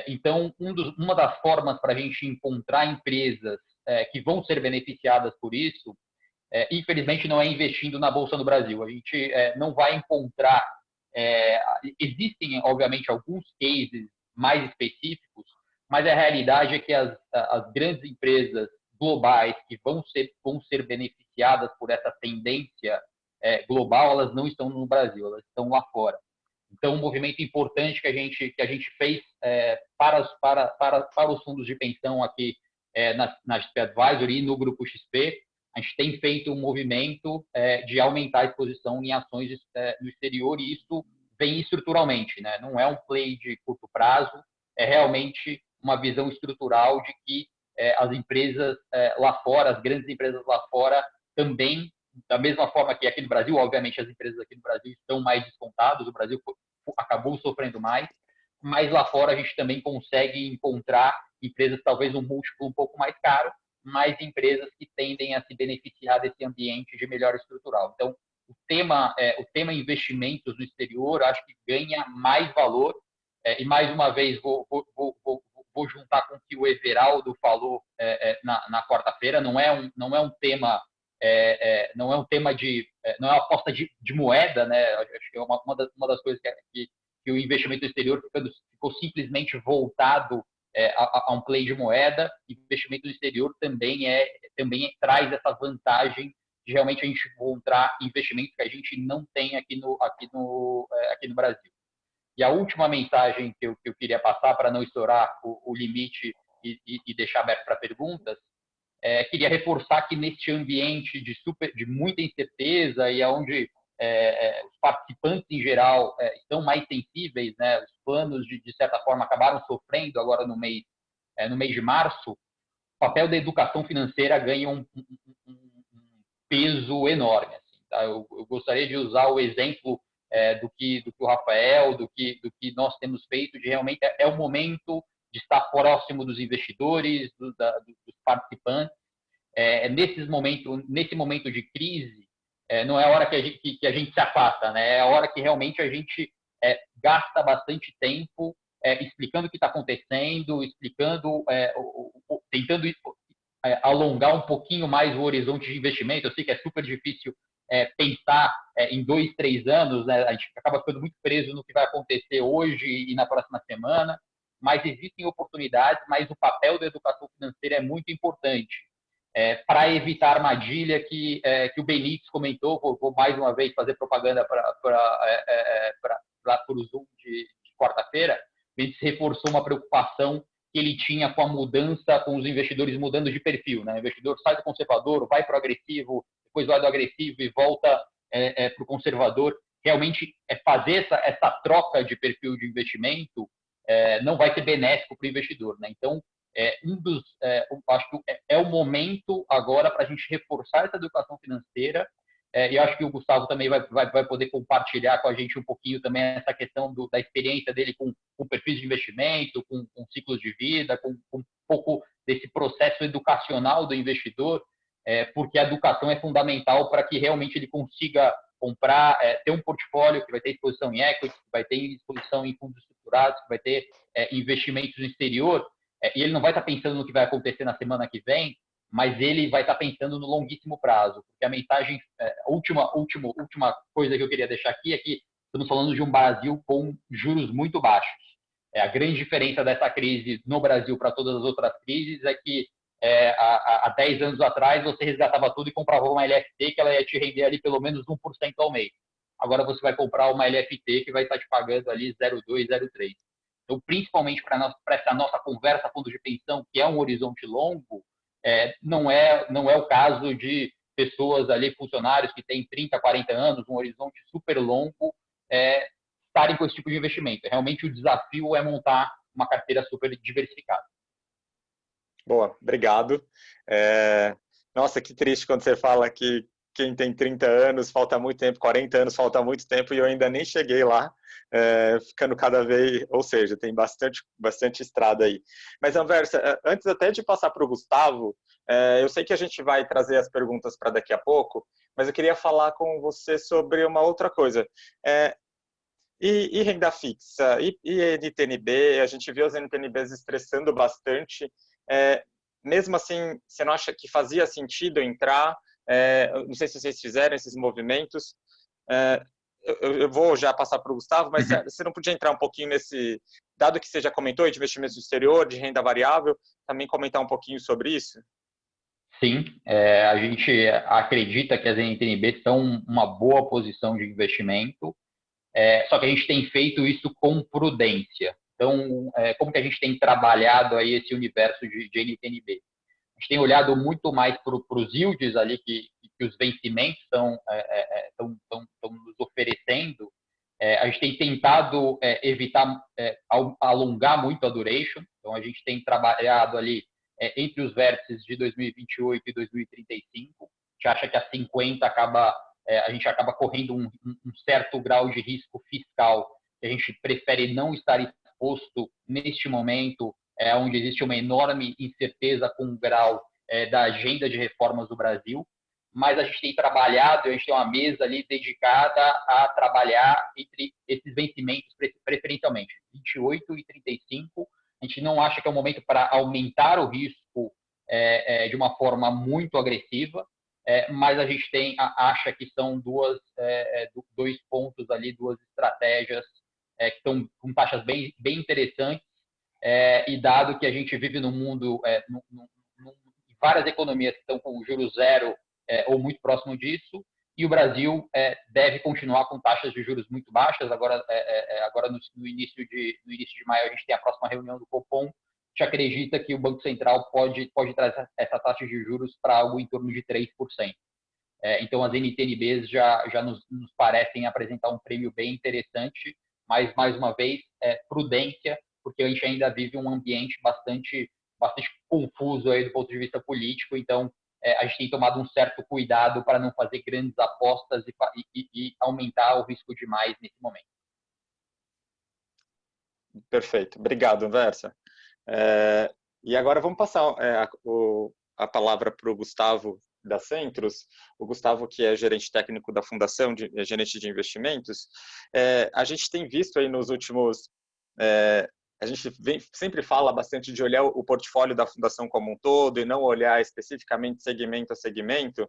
Speaker 3: Então, uma das formas para a gente encontrar empresas que vão ser beneficiadas por isso, infelizmente, não é investindo na Bolsa do Brasil. A gente não vai encontrar Existem, obviamente, alguns cases mais específicos, mas a realidade é que as grandes empresas globais que vão ser beneficiadas por essa tendência global, elas não estão no Brasil, elas estão lá fora. Então, um movimento importante que a gente fez para os fundos de pensão aqui na XP Advisory e no Grupo XP, a gente tem feito um movimento de aumentar a exposição em ações no exterior, e isso vem estruturalmente, né? Não é um play de curto prazo, é realmente uma visão estrutural de que as empresas lá fora, as grandes empresas lá fora, também, da mesma forma que aqui no Brasil, obviamente as empresas aqui no Brasil estão mais descontadas, o Brasil acabou sofrendo mais, mas lá fora a gente também consegue encontrar empresas talvez um múltiplo um pouco mais caro, mas empresas que tendem a se beneficiar desse ambiente de melhor estrutural. Então, o tema investimentos no exterior, acho que ganha mais valor, e mais uma vez vou juntar com o que o Everaldo falou na quarta-feira. Não é um tema não é uma aposta de moeda, né? Acho que é uma das coisas que o investimento no exterior ficou simplesmente voltado a um play de moeda. Investimento no exterior também traz essa vantagem de realmente a gente encontrar investimentos que a gente não tem aqui no Brasil. E a última mensagem que eu queria passar, para não estourar o limite e deixar aberto para perguntas, queria reforçar que neste ambiente de muita incerteza e onde os participantes em geral estão mais sensíveis, né? Os planos de certa forma acabaram sofrendo agora no mês de março. O papel da educação financeira ganha um peso enorme. Assim, tá? Eu gostaria de usar o exemplo do que o Rafael, do que nós temos feito, de realmente é o momento de estar próximo dos investidores, dos participantes. Nesse momento de crise, não é a hora que a gente se afasta, né? É a hora que realmente a gente gasta bastante tempo explicando o que está acontecendo, tentando alongar um pouquinho mais o horizonte de investimento. Eu sei que é super difícil pensar em 2, 3 anos, né? A gente acaba ficando muito preso no que vai acontecer hoje e na próxima semana, mas existem oportunidades, mas o papel da educação financeira é muito importante para evitar a armadilha que o Benítez comentou. Vou mais uma vez fazer propaganda para o Zoom de quarta-feira. Benítez reforçou uma preocupação que ele tinha com a mudança, com os investidores mudando de perfil, né? O investidor sai do conservador, vai para o agressivo, depois vai do agressivo e volta para o conservador. Realmente, fazer essa troca de perfil de investimento não vai ser benéfico para o investidor, né? Então, acho que é o momento agora para a gente reforçar essa educação financeira. E acho que o Gustavo também vai poder compartilhar com a gente um pouquinho também essa questão da experiência dele com perfis de investimento, com ciclos de vida, com um pouco desse processo educacional do investidor, porque a educação é fundamental para que realmente ele consiga comprar, ter um portfólio que vai ter exposição em equity, que vai ter exposição em fundos estruturados, que vai ter investimentos no exterior, e ele não vai estar pensando no que vai acontecer na semana que vem, mas ele vai estar pensando no longuíssimo prazo. Porque a mensagem, a última coisa que eu queria deixar aqui é que estamos falando de um Brasil com juros muito baixos. A grande diferença dessa crise no Brasil para todas as outras crises é que há 10 anos atrás você resgatava tudo e comprava uma LFT que ela ia te render ali pelo menos 1% ao mês. Agora você vai comprar uma LFT que vai estar te pagando ali 0,2, 0,3. Então, principalmente para essa nossa conversa fundo de pensão, que é um horizonte longo, não é o caso de pessoas ali, funcionários que têm 30, 40 anos, um horizonte super longo, estarem com esse tipo de investimento. Realmente o desafio é montar uma carteira super diversificada.
Speaker 1: Boa, obrigado. Nossa, que triste quando você fala que quem tem 30 anos falta muito tempo, 40 anos falta muito tempo, e eu ainda nem cheguei lá, ficando cada vez, ou seja, tem bastante estrada aí. Mas, Anversa, antes até de passar para o Gustavo, eu sei que a gente vai trazer as perguntas para daqui a pouco, mas eu queria falar com você sobre uma outra coisa. E renda fixa, e NTNB, a gente viu as NTNBs estressando bastante. Mesmo assim, você não acha que fazia sentido entrar? Não sei se vocês fizeram esses movimentos. eu vou já passar para o Gustavo, mas você não podia entrar um pouquinho nesse, dado que você já comentou de investimentos no exterior, de renda variável, também comentar um pouquinho sobre isso?
Speaker 3: Sim, a gente acredita que as NTNBs são uma boa posição de investimento, só que a gente tem feito isso com prudência. Então, como que a gente tem trabalhado aí esse universo de NTNB? A gente tem olhado muito mais para os yields ali que os vencimentos estão nos oferecendo. A gente tem tentado evitar alongar muito a duration. Então, a gente tem trabalhado ali entre os vértices de 2028 e 2035. A gente acha que a 50 a gente acaba correndo um certo grau de risco fiscal que a gente prefere não estar exposto neste momento, onde existe uma enorme incerteza com o grau da agenda de reformas do Brasil, mas a gente tem trabalhado, a gente tem uma mesa ali dedicada a trabalhar entre esses vencimentos preferencialmente, 28 e 35. A gente não acha que é o momento para aumentar o risco de uma forma muito agressiva, mas a gente acha que são dois pontos ali, duas estratégias que estão com taxas bem interessantes, e dado que a gente vive num mundo, várias economias que estão com juros zero ou muito próximo disso, e o Brasil deve continuar com taxas de juros muito baixas. Agora no início de maio, a gente tem a próxima reunião do Copom. A gente acredita que o Banco Central pode trazer essa taxa de juros para algo em torno de 3%. Então, as NTNBs já nos parecem apresentar um prêmio bem interessante, mas, mais uma vez, prudência, porque a gente ainda vive um ambiente bastante confuso aí do ponto de vista político. Então, a gente tem tomado um certo cuidado para não fazer grandes apostas e aumentar o risco demais nesse momento.
Speaker 1: Perfeito. Obrigado, Versa. E agora vamos passar a palavra para o Gustavo da Centros. O Gustavo, que é gerente técnico da Fundação, gerente de investimentos. A gente tem visto aí nos últimos... a gente sempre fala bastante de olhar o portfólio da Fundação como um todo e não olhar especificamente segmento a segmento.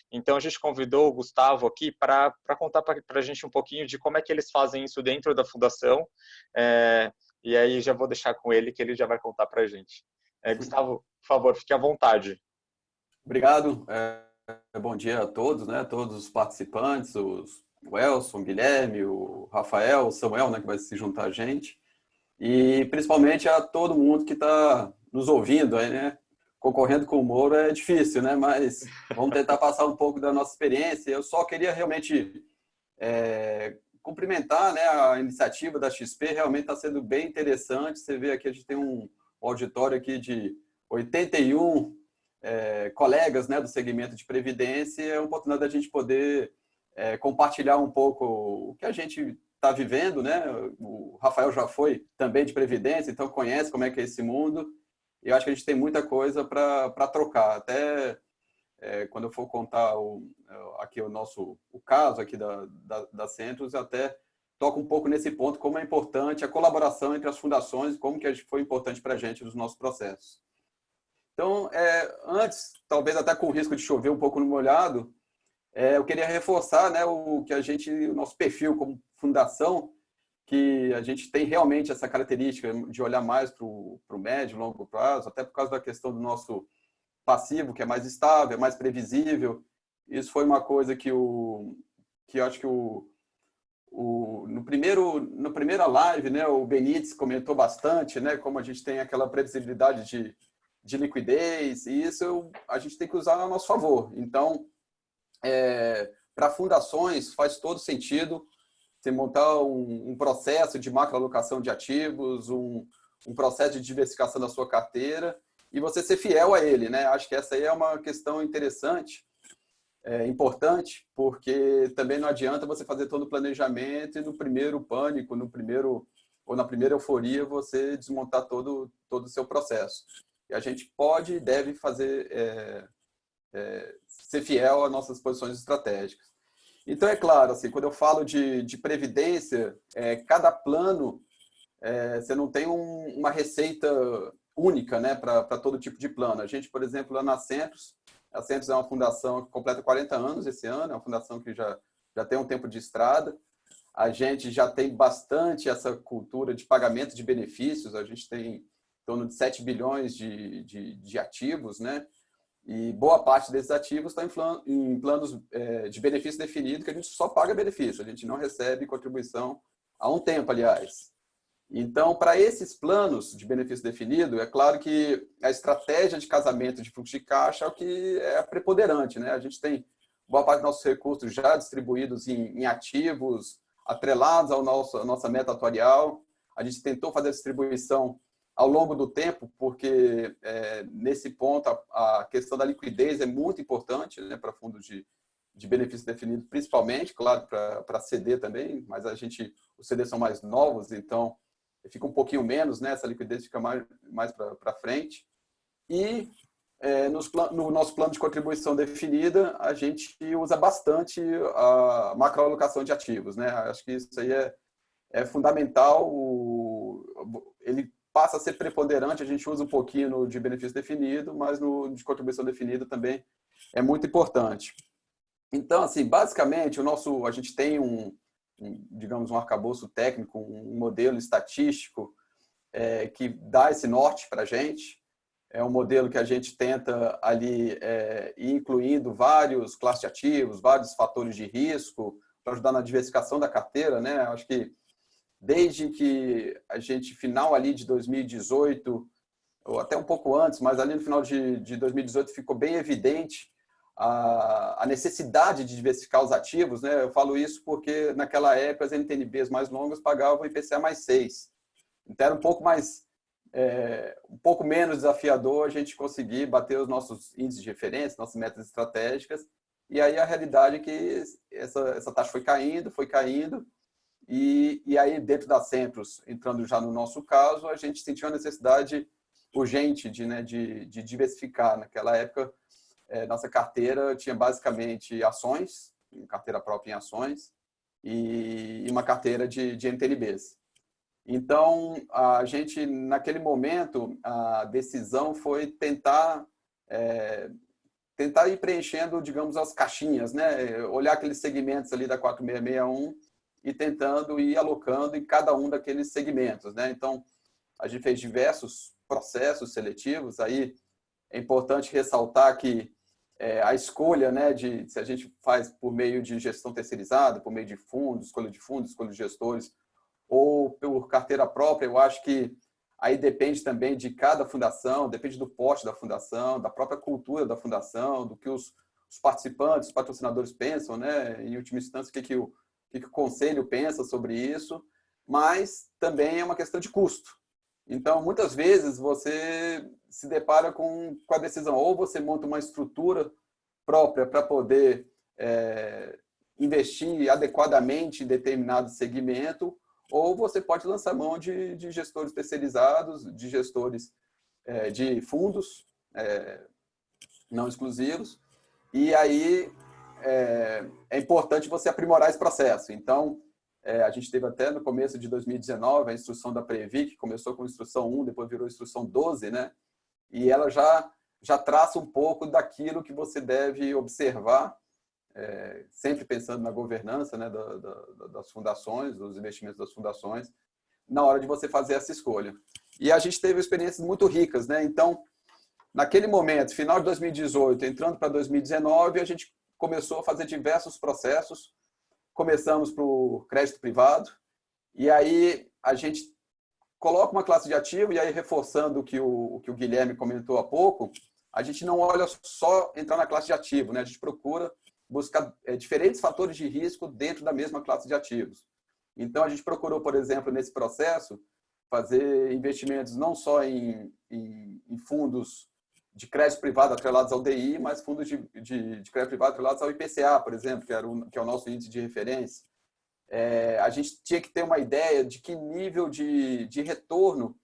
Speaker 1: Então, a gente convidou o Gustavo aqui para contar para a gente um pouquinho de como é que eles fazem isso dentro da Fundação. E aí já vou deixar com ele, que ele já vai contar para a gente. Gustavo, por favor, fique à vontade.
Speaker 4: Obrigado. Bom dia a todos, né? Todos os participantes, o Elson, o Guilherme, o Rafael, o Samuel, né, que vai se juntar a gente. E principalmente a todo mundo que está nos ouvindo aí, né? Concorrendo com o Moro é difícil, né? Mas vamos tentar passar um pouco da nossa experiência. Eu só queria realmente cumprimentar, né, a iniciativa da XP. Realmente está sendo bem interessante. Você vê aqui, a gente tem um auditório aqui de 81 colegas, né, do segmento de previdência. É uma oportunidade da gente poder compartilhar um pouco o que a gente está vivendo, né? O Rafael já foi também de previdência, então conhece como é que é esse mundo. E eu acho que a gente tem muita coisa para trocar. Até quando eu for contar aqui o caso aqui da Centros, até toco um pouco nesse ponto, como é importante a colaboração entre as fundações, como que foi importante para a gente nos nossos processos. Então, antes, talvez até com o risco de chover um pouco no molhado, eu queria reforçar, né, o nosso perfil como fundação, que a gente tem realmente essa característica de olhar mais para o médio e longo prazo, até por causa da questão do nosso passivo, que é mais estável, é mais previsível. Isso foi uma coisa que eu acho que na primeira live, né, o Benítez comentou bastante, né, como a gente tem aquela previsibilidade de liquidez, e isso a gente tem que usar a nosso favor. Então, para fundações faz todo sentido você montar um processo de macroalocação de ativos, um processo de diversificação da sua carteira e você ser fiel a ele, né? Acho que essa aí é uma questão interessante, importante, porque também não adianta você fazer todo o planejamento e no primeiro pânico, na primeira euforia, você desmontar todo o seu processo. E a gente pode e deve ser fiel às nossas posições estratégicas. Então, é claro, assim, quando eu falo de previdência, cada plano, você não tem uma receita única, né, para todo tipo de plano. A gente, por exemplo, lá na Centros, a Centros é uma fundação que completa 40 anos esse ano, é uma fundação que já tem um tempo de estrada. a gente já tem bastante essa cultura de pagamento de benefícios, a gente tem em torno de 7 bilhões de ativos, né? E boa parte desses ativos está em planos de benefício definido, que a gente só paga benefício, a gente não recebe contribuição há um tempo, aliás. Então, para esses planos de benefício definido, é claro que a estratégia de casamento de fluxo de caixa é o que é preponderante, né? A gente tem boa parte dos nossos recursos já distribuídos em ativos atrelados à nossa meta atuarial. A gente tentou fazer a distribuição ao longo do tempo, porque nesse ponto a questão da liquidez é muito importante, né, para fundos de benefício definido, principalmente, claro, para CD também, mas os CDs são mais novos, então fica um pouquinho menos, né, essa liquidez fica mais para frente. E no nosso plano de contribuição definida, a gente usa bastante a macroalocação de ativos, né? Acho que isso aí é fundamental. Ele passa a ser preponderante, a gente usa um pouquinho no de benefício definido, mas no de contribuição definida também é muito importante. Então, assim, basicamente, a gente tem digamos, um arcabouço técnico, um modelo estatístico que dá esse norte para a gente. É um modelo que a gente tenta ali ir incluindo vários classes de ativos, vários fatores de risco, para ajudar na diversificação da carteira, né? Acho que desde que a gente, final ali de 2018, ou até um pouco antes, mas ali no final de 2018 ficou bem evidente a necessidade de diversificar os ativos, né? Eu falo isso porque naquela época as NTNBs mais longas pagavam IPCA mais 6. Então era um pouco menos desafiador a gente conseguir bater os nossos índices de referência, nossas metas estratégicas. E aí a realidade é que essa taxa foi caindo. E aí, dentro da Centros, entrando já no nosso caso, a gente sentiu a necessidade urgente de diversificar. Naquela época, nossa carteira tinha basicamente ações, carteira própria em ações, e uma carteira de NTNBs. Então, a gente, naquele momento, a decisão foi tentar ir preenchendo, digamos, as caixinhas, né? Olhar aqueles segmentos ali da 4661 e tentando ir alocando em cada um daqueles segmentos, né? Então, a gente fez diversos processos seletivos. Aí é importante ressaltar que a escolha, né, se a gente faz por meio de gestão terceirizada, por meio de fundos, escolha de gestores, ou por carteira própria, eu acho que aí depende também de cada fundação, depende do porte da fundação, da própria cultura da fundação, do que os participantes, os patrocinadores pensam, né? Em última instância, o que o conselho pensa sobre isso, mas também é uma questão de custo. Então, muitas vezes, você se depara com a decisão, ou você monta uma estrutura própria para poder investir adequadamente em determinado segmento, ou você pode lançar mão de gestores terceirizados, de gestores de fundos não exclusivos, e aí é importante você aprimorar esse processo. Então, a gente teve até no começo de 2019 a instrução da Previ, que começou com instrução 1, depois virou instrução 12, né? E ela já traça um pouco daquilo que você deve observar, sempre pensando na governança, né, das fundações, dos investimentos das fundações, na hora de você fazer essa escolha. E a gente teve experiências muito ricas, né? Então, naquele momento, final de 2018, entrando para 2019, a gente começou a fazer diversos processos. Começamos por crédito privado, e aí a gente coloca uma classe de ativo, e aí reforçando o que o Guilherme comentou há pouco, a gente não olha só entrar na classe de ativo, né? A gente procura buscar diferentes fatores de risco dentro da mesma classe de ativos. Então, a gente procurou, por exemplo, nesse processo, fazer investimentos não só em fundos de crédito privado atrelados ao DI, mas fundos de crédito privado atrelados ao IPCA, por exemplo, que é o nosso índice de referência. A gente tinha que ter uma ideia de que nível de retorno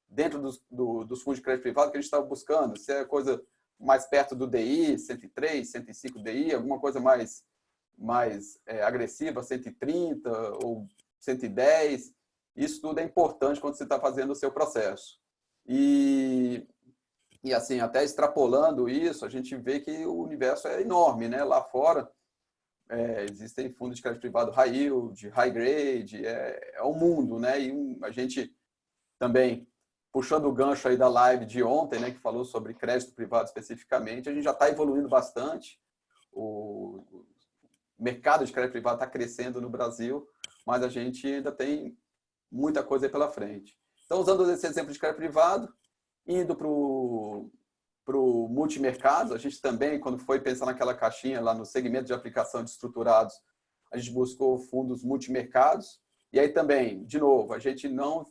Speaker 4: dentro dos fundos de crédito privado que a gente estava buscando. Se é coisa mais perto do DI, 103, 105 DI, alguma coisa mais agressiva, 130 ou 110. Isso tudo é importante quando você está fazendo o seu processo. E assim, até extrapolando isso, a gente vê que o universo é enorme, né? Lá fora, existem fundos de crédito privado high yield, high grade, é um mundo, né? E a gente também, puxando o gancho aí da live de ontem, né, que falou sobre crédito privado especificamente, a gente já está evoluindo bastante. O mercado de crédito privado está crescendo no Brasil, mas a gente ainda tem muita coisa aí pela frente. Então, usando esse exemplo de crédito privado, indo para o multimercado, a gente também, quando foi pensar naquela caixinha lá no segmento de aplicação de estruturados, a gente buscou fundos multimercados. E aí também, de novo, a gente não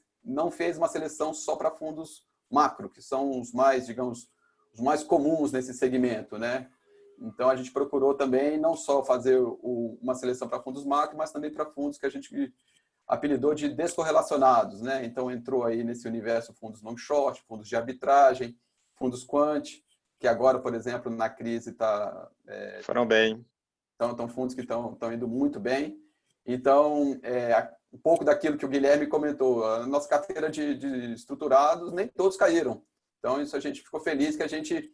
Speaker 4: fez uma seleção só para fundos macro, que são os mais, digamos, os mais comuns nesse segmento, né? Então, a gente procurou também não só fazer uma seleção para fundos macro, mas também para fundos que a gente apelidou de descorrelacionados, né? Então, entrou aí nesse universo fundos long short, fundos de arbitragem, fundos quant, que agora, por exemplo, na crise está...
Speaker 1: Foram bem.
Speaker 4: Então, fundos que estão indo muito bem. Então, um pouco daquilo que o Guilherme comentou, a nossa carteira de estruturados, nem todos caíram. Então, isso a gente ficou feliz que a gente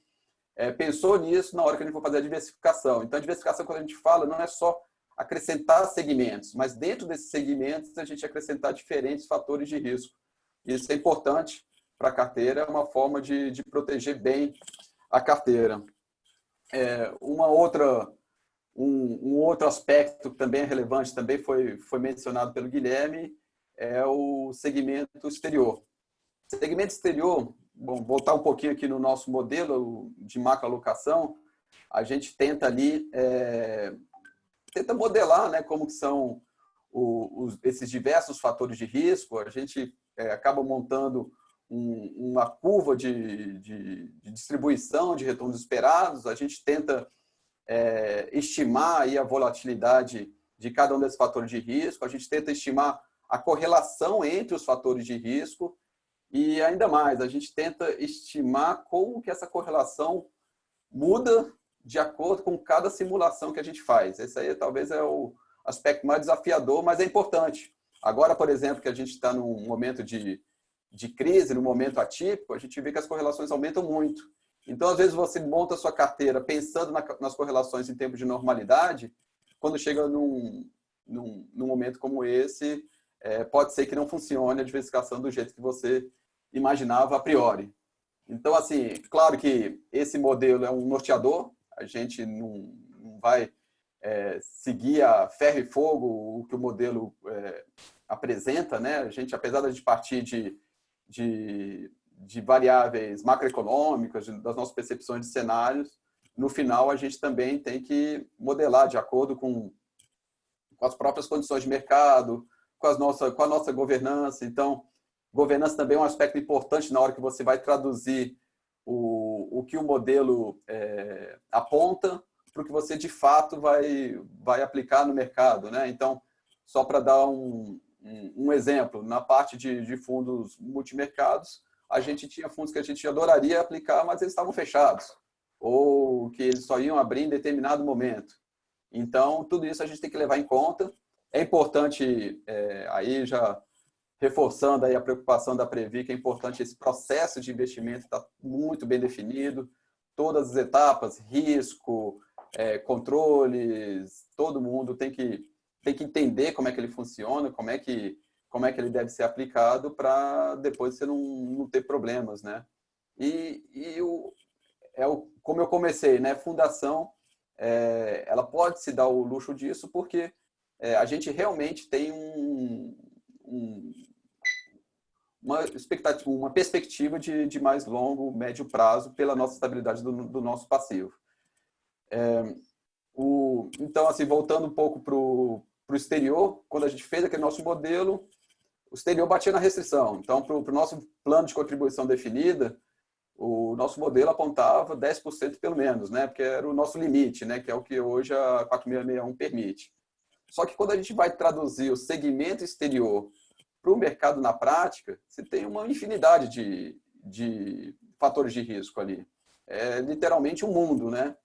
Speaker 4: pensou nisso na hora que a gente for fazer a diversificação. Então, a diversificação, quando a gente fala, não é só acrescentar segmentos, mas dentro desses segmentos a gente acrescentar diferentes fatores de risco. Isso é importante para a carteira, é uma forma de proteger bem a carteira. Um outro aspecto que também é relevante, também foi mencionado pelo Guilherme, é o segmento exterior. Segmento exterior, bom, voltar um pouquinho aqui no nosso modelo de macroalocação, a gente tenta ali, tenta modelar, né, como que são esses diversos fatores de risco. A gente acaba montando uma curva de distribuição de retornos esperados. A gente tenta estimar aí a volatilidade de cada um desses fatores de risco. A gente tenta estimar a correlação entre os fatores de risco e, ainda mais, a gente tenta estimar como que essa correlação muda de acordo com cada simulação que a gente faz. Esse aí talvez é o aspecto mais desafiador, mas é importante. Agora, por exemplo, que a gente está num momento de crise, num momento atípico, a gente vê que as correlações aumentam muito. Então, às vezes, você monta a sua carteira pensando nas correlações em tempo de normalidade, quando chega num momento como esse, pode ser que não funcione a diversificação do jeito que você imaginava a priori. Então, assim, claro que esse modelo é um norteador, a gente não vai seguir a ferro e fogo o que o modelo apresenta, né? A gente, apesar de partir de variáveis macroeconômicas, das nossas percepções de cenários, no final a gente também tem que modelar de acordo com as próprias condições de mercado, com a nossa governança. Então, governança também é um aspecto importante na hora que você vai traduzir o que o modelo aponta para o que você, de fato, vai aplicar no mercado, né? Então, só para dar um exemplo, na parte de fundos multimercados, a gente tinha fundos que a gente adoraria aplicar, mas eles estavam fechados, ou que eles só iam abrir em determinado momento. Então, tudo isso a gente tem que levar em conta. É importante, aí já reforçando aí a preocupação da Previ, que é importante esse processo de investimento estar muito bem definido, todas as etapas, risco, controles, todo mundo tem que entender como é que ele funciona, como é que ele deve ser aplicado para depois você não ter problemas, né? Como eu comecei, né? Fundação, ela pode se dar o luxo disso porque a gente realmente tem uma perspectiva de mais longo, médio prazo pela nossa estabilidade do nosso passivo. Então, assim, voltando um pouco para o exterior, quando a gente fez aquele nosso modelo, o exterior batia na restrição. Então, para o nosso plano de contribuição definida, o nosso modelo apontava 10% pelo menos, né? Porque era o nosso limite, né? Que é o que hoje a 4661 permite. Só que quando a gente vai traduzir o segmento exterior para o mercado na prática, você tem uma infinidade de fatores de risco ali. É literalmente um mundo, né?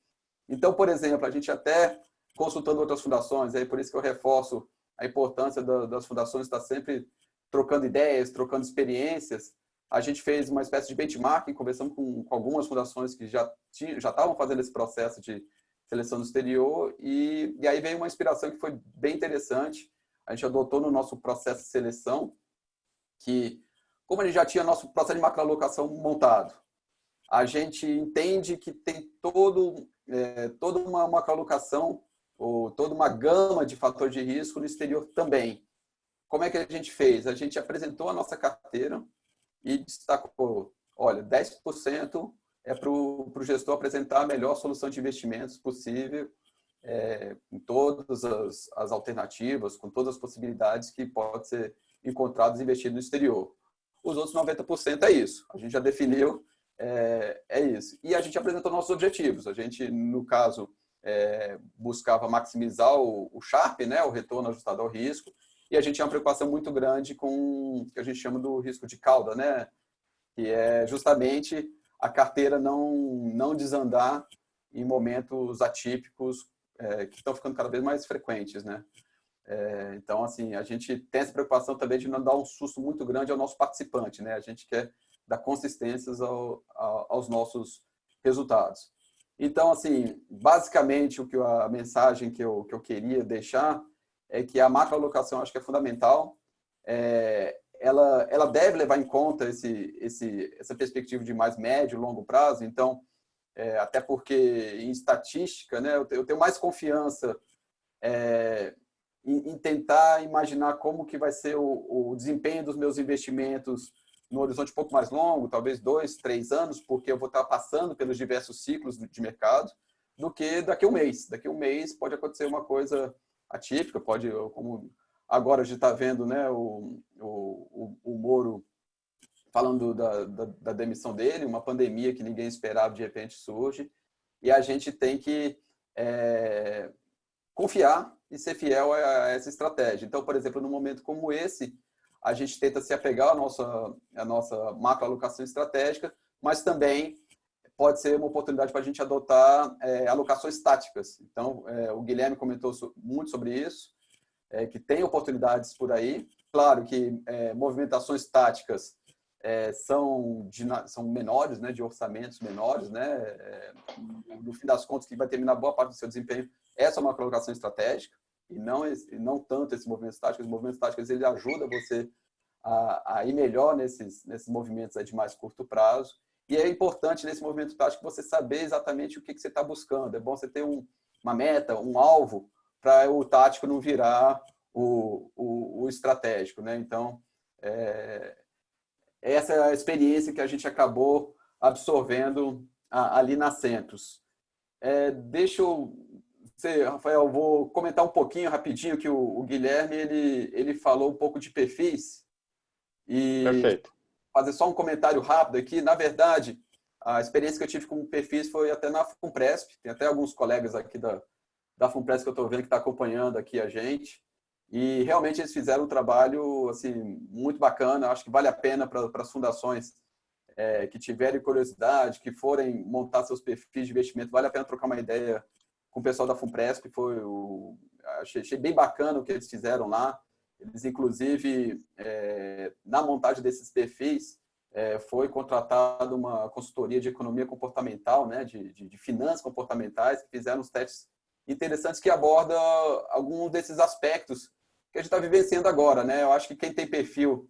Speaker 4: Então, por exemplo, a gente até consultando outras fundações, aí por isso que eu reforço a importância das fundações estar sempre trocando ideias, trocando experiências. A gente fez uma espécie de benchmarking, conversamos com algumas fundações que já estavam fazendo esse processo de seleção no exterior, e aí veio uma inspiração que foi bem interessante. A gente adotou no nosso processo de seleção, que como a gente já tinha nosso processo de macroalocação montado, a gente entende que tem toda uma macroalocação, ou toda uma gama de fatores de risco no exterior também. Como é que a gente fez? A gente apresentou a nossa carteira e destacou, olha, 10% é para o gestor apresentar a melhor solução de investimentos possível, com todas as alternativas, com todas as possibilidades que podem ser encontradas investindo no exterior. Os outros 90% é isso. A gente já definiu, é isso. E a gente apresentou nossos objetivos. A gente, no caso, buscava maximizar o Sharpe, né, o retorno ajustado ao risco, e a gente tinha uma preocupação muito grande com o que a gente chama do risco de cauda, né, que é justamente a carteira não desandar em momentos atípicos que estão ficando cada vez mais frequentes, né? Então, assim, a gente tem essa preocupação também de não dar um susto muito grande ao nosso participante, né? A gente quer dar consistências aos nossos resultados. Então, assim, basicamente, a mensagem que eu queria deixar é que a macroalocação acho que é fundamental. Ela deve levar em conta essa perspectiva de mais médio e longo prazo. Então, até porque em estatística, né, eu tenho mais confiança em tentar imaginar como que vai ser o desempenho dos meus investimentos no horizonte um pouco mais longo, talvez 2, 3 anos, porque eu vou estar passando pelos diversos ciclos de mercado, do que daqui a um mês. Daqui a um mês pode acontecer uma coisa atípica, como agora a gente está vendo, né, o Moro falando da demissão dele, uma pandemia que ninguém esperava de repente surge, e a gente tem que confiar e ser fiel a essa estratégia. Então, por exemplo, num momento como esse, a gente tenta se apegar à nossa macroalocação estratégica, mas também pode ser uma oportunidade para a gente adotar alocações táticas. Então, o Guilherme comentou muito sobre isso, que tem oportunidades por aí. Claro que movimentações táticas são menores, né, de orçamentos menores, né? No fim das contas, que vai terminar boa parte do seu desempenho essa é uma colocação estratégica e não tanto esses movimentos táticos. Os movimentos táticos ele ajuda você a ir melhor nesses movimentos de mais curto prazo. E é importante nesse movimento tático você saber exatamente o que você está buscando. É bom você ter uma meta, um alvo, para o tático não virar o estratégico, né? Então, essa é a experiência que a gente acabou absorvendo ali na Centros. Rafael, eu vou comentar um pouquinho rapidinho que o Guilherme ele falou um pouco de perfis e
Speaker 1: Perfeito.
Speaker 4: Fazer só um comentário rápido aqui. Na verdade, a experiência que eu tive com perfis foi até na FUNPRESP. Tem até alguns colegas aqui da FUNPRESP que eu estou vendo que está acompanhando aqui a gente. E realmente eles fizeram um trabalho assim, muito bacana. Acho que vale a pena para as fundações que tiverem curiosidade, que forem montar seus perfis de investimento, vale a pena trocar uma ideia com o pessoal da FUNPRESP. Achei bem bacana o que eles fizeram lá. Eles, inclusive, na montagem desses perfis, foi contratada uma consultoria de economia comportamental, né, de finanças comportamentais, que fizeram uns testes interessantes que abordam alguns desses aspectos que a gente está vivenciando agora, né? Eu acho que quem tem perfil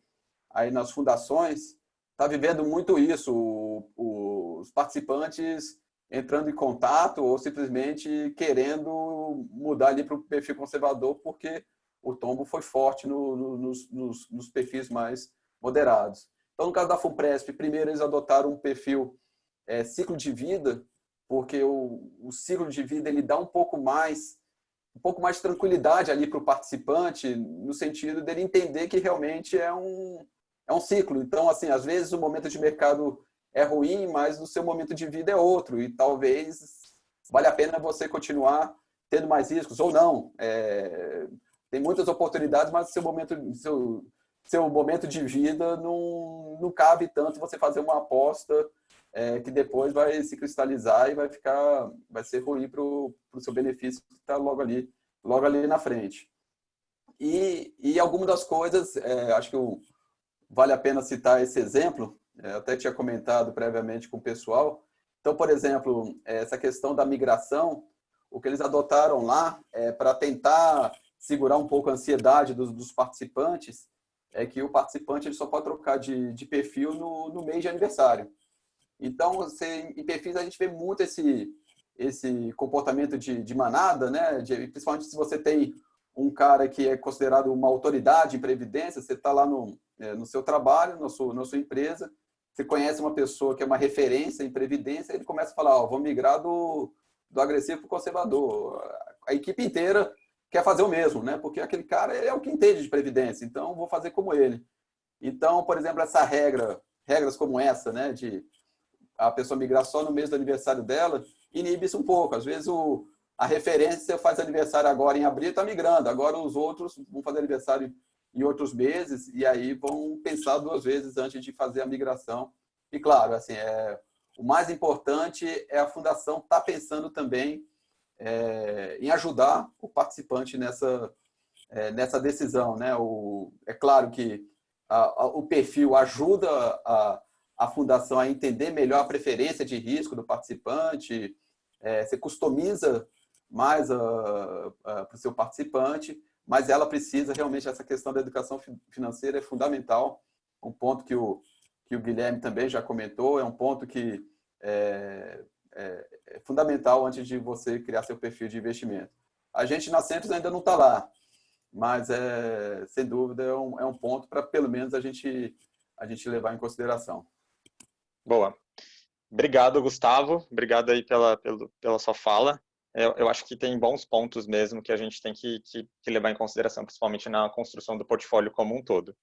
Speaker 4: aí nas fundações está vivendo muito isso, os participantes entrando em contato ou simplesmente querendo mudar ali para o perfil conservador porque o tombo foi forte nos perfis mais moderados. Então, no caso da FUNPRESP, primeiro eles adotaram um perfil ciclo de vida, porque o ciclo de vida ele dá um pouco mais de tranquilidade ali para o participante, no sentido dele entender que realmente é um ciclo. Então, assim, às vezes o momento de mercado é ruim, mas o seu momento de vida é outro, e talvez vale a pena você continuar tendo mais riscos, ou não. Tem muitas oportunidades, mas seu momento de vida não cabe tanto você fazer uma aposta que depois vai se cristalizar e vai ser ruim para o seu benefício que está logo ali na frente. E algumas das coisas, acho que vale a pena citar esse exemplo, até tinha comentado previamente com o pessoal. Então, por exemplo, essa questão da migração, o que eles adotaram lá para tentar segurar um pouco a ansiedade dos participantes é que o participante ele só pode trocar de perfil no mês de aniversário. Então, em perfis a gente vê muito esse comportamento de manada, né? Principalmente se você tem um cara que é considerado uma autoridade em previdência, você está lá no seu trabalho, na sua empresa, você conhece uma pessoa que é uma referência em previdência, ele começa a falar, vou migrar do agressivo para o conservador. A equipe inteira quer fazer o mesmo, né? Porque aquele cara é o que entende de previdência, então vou fazer como ele. Então, por exemplo, regras como essa, né, de a pessoa migrar só no mês do aniversário dela, inibe isso um pouco. Às vezes a referência faz aniversário agora em abril, está migrando. Agora os outros vão fazer aniversário em outros meses e aí vão pensar 2 vezes antes de fazer a migração. E claro, assim, o mais importante é a fundação estar pensando também em ajudar o participante nessa decisão, né? É claro que o perfil ajuda a fundação a entender melhor a preferência de risco do participante, você customiza mais para o seu participante, mas ela precisa realmente, essa questão da educação financeira é fundamental, um ponto que o Guilherme também já comentou, é um ponto que é fundamental antes de você criar seu perfil de investimento. A gente na Centros ainda não está lá, mas sem dúvida é um ponto para pelo menos a gente levar em consideração.
Speaker 1: Boa. Obrigado, Gustavo. Obrigado aí pela sua fala. Eu acho que tem bons pontos mesmo que a gente tem que levar em consideração, principalmente na construção do portfólio como um todo.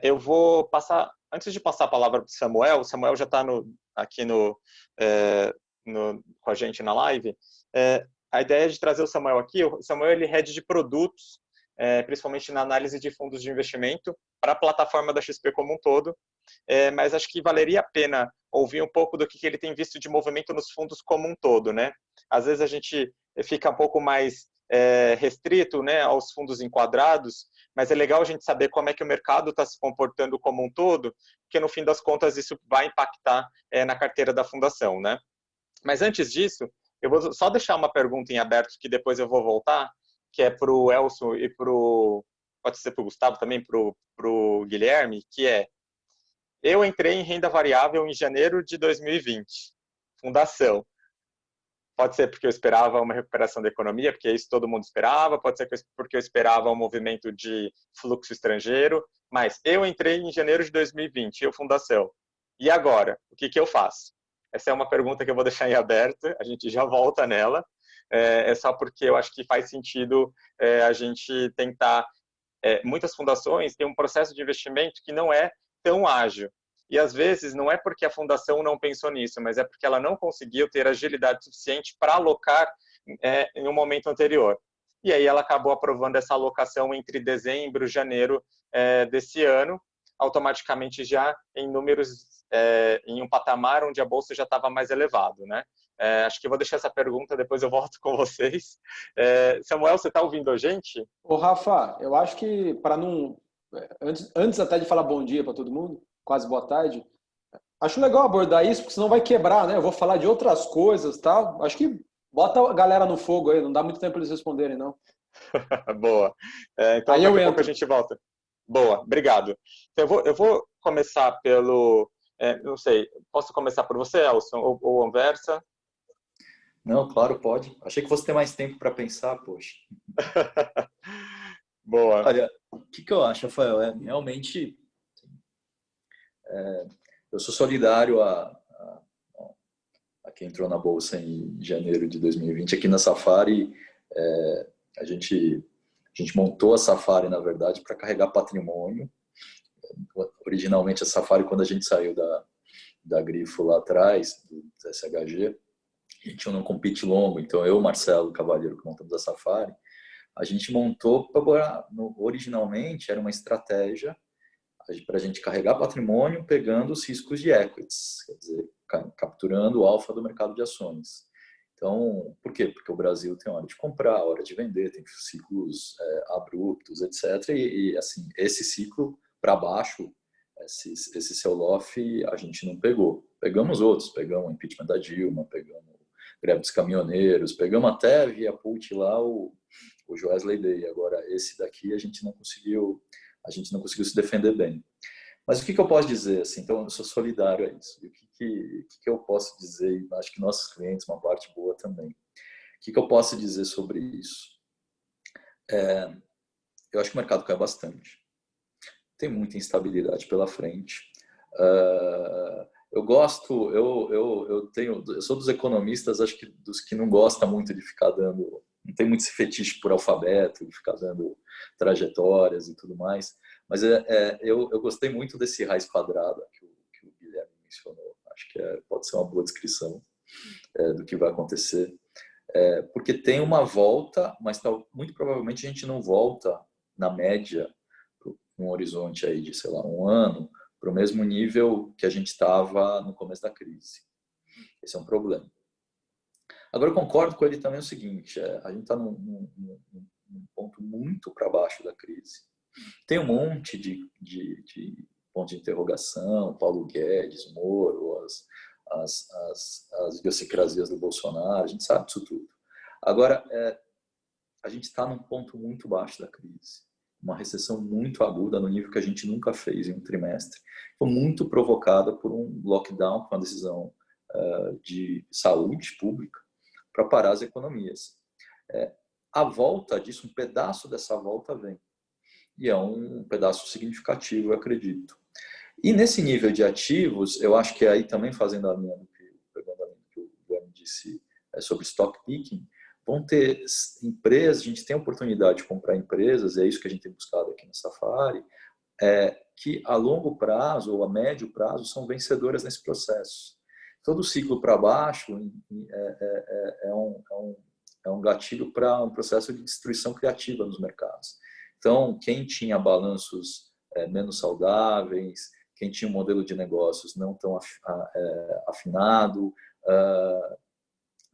Speaker 1: Eu vou passar, antes de passar a palavra para o Samuel já está aqui com a gente na live. A ideia de trazer o Samuel aqui, o Samuel ele é head de produtos, principalmente na análise de fundos de investimento, para a plataforma da XP como um todo, mas acho que valeria a pena ouvir um pouco do que ele tem visto de movimento nos fundos como um todo, né? Às vezes a gente fica um pouco mais restrito, né, aos fundos enquadrados, mas é legal a gente saber como é que o mercado está se comportando como um todo, porque no fim das contas isso vai impactar na carteira da fundação, né? Mas antes disso, eu vou só deixar uma pergunta em aberto que depois eu vou voltar, que é para o Elson e pode ser para o Gustavo também, para o Guilherme, que eu entrei em renda variável em janeiro de 2020, fundação. Pode ser porque eu esperava uma recuperação da economia, porque isso todo mundo esperava, pode ser porque eu esperava um movimento de fluxo estrangeiro, mas eu entrei em janeiro de 2020, eu fundação. E agora, o que eu faço? Essa é uma pergunta que eu vou deixar em aberto, a gente já volta nela, só porque eu acho que faz sentido a gente tentar. Muitas fundações têm um processo de investimento que não é tão ágil. E, às vezes, não é porque a fundação não pensou nisso, mas é porque ela não conseguiu ter agilidade suficiente para alocar em um momento anterior. E aí ela acabou aprovando essa alocação entre dezembro e janeiro desse ano, automaticamente já em números, em um patamar onde a bolsa já estava mais elevado, né? Acho que eu vou deixar essa pergunta, depois eu volto com vocês. Samuel, você está ouvindo a gente?
Speaker 5: Ô, Rafa, eu acho que para não... Antes até de falar bom dia para todo mundo, quase boa tarde, acho legal abordar isso, porque senão vai quebrar, né? Eu vou falar de outras coisas e tal. Acho que bota a galera no fogo aí, não dá muito tempo para eles responderem, não.
Speaker 1: Boa. Então,
Speaker 5: aí
Speaker 1: daqui a pouco a gente volta. Boa, obrigado. Então, eu vou começar não sei, posso começar por você, Elson, ou Anversa?
Speaker 2: Não, claro, pode. Achei que fosse ter mais tempo para pensar, poxa.
Speaker 1: Boa.
Speaker 2: Olha, o que eu acho, Rafael? Realmente, eu sou solidário a quem entrou na Bolsa em janeiro de 2020. Aqui na Safari, a gente montou a Safari, na verdade, para carregar patrimônio. Originalmente, a Safari, quando a gente saiu da Grifo lá atrás, do SHG, a gente não compete longo, então eu, Marcelo Cavalheiro, que montamos a Safari, a gente montou, originalmente era uma estratégia para a gente carregar patrimônio pegando os riscos de equities, quer dizer, capturando o alfa do mercado de ações. Então, por quê? Porque o Brasil tem hora de comprar, hora de vender, tem ciclos abruptos, etc. E assim, esse ciclo para baixo, esse sell-off, a gente não pegou. Pegamos outros, pegamos o impeachment da Dilma, pegamos greve dos caminhoneiros, pegamos até via put lá o Joesley Day. Agora, esse daqui a gente não conseguiu se defender bem. Mas o que eu posso dizer? Assim, então, eu sou solidário a isso. E o que eu posso dizer? E acho que nossos clientes, uma parte boa também. O que eu posso dizer sobre isso? Eu acho que o mercado cai bastante. Tem muita instabilidade pela frente. Eu gosto, eu sou dos economistas, acho que dos que não gosta muito de ficar dando, não tem muito esse fetiche por alfabeto, de ficar dando trajetórias e tudo mais, mas eu gostei muito desse raiz quadrada que o Guilherme mencionou. Acho que pode ser uma boa descrição do que vai acontecer, porque tem uma volta, mas muito provavelmente a gente não volta na média um horizonte aí de, sei lá, um ano, para o mesmo nível que a gente estava no começo da crise. Esse é um problema. Agora, eu concordo com ele também o seguinte, a gente está num ponto muito para baixo da crise. Tem um monte de ponto de interrogação, Paulo Guedes, Moro, as idiosincrasias do Bolsonaro, a gente sabe disso tudo. Agora, a gente está num ponto muito baixo da crise. Uma recessão muito aguda, no nível que a gente nunca fez em um trimestre. Foi muito provocada por um lockdown, com uma decisão de saúde pública, para parar as economias. A volta disso, um pedaço dessa volta vem. E é um pedaço significativo, eu acredito. E nesse nível de ativos, eu acho que aí também fazendo a linha do que o Guilherme disse sobre stock picking, vão ter empresas, a gente tem a oportunidade de comprar empresas, e é isso que a gente tem buscado aqui no Safari, que a longo prazo ou a médio prazo são vencedoras nesse processo. Todo ciclo para baixo é um gatilho para um processo de destruição criativa nos mercados. Então, quem tinha balanços menos saudáveis, quem tinha um modelo de negócios não tão afinado,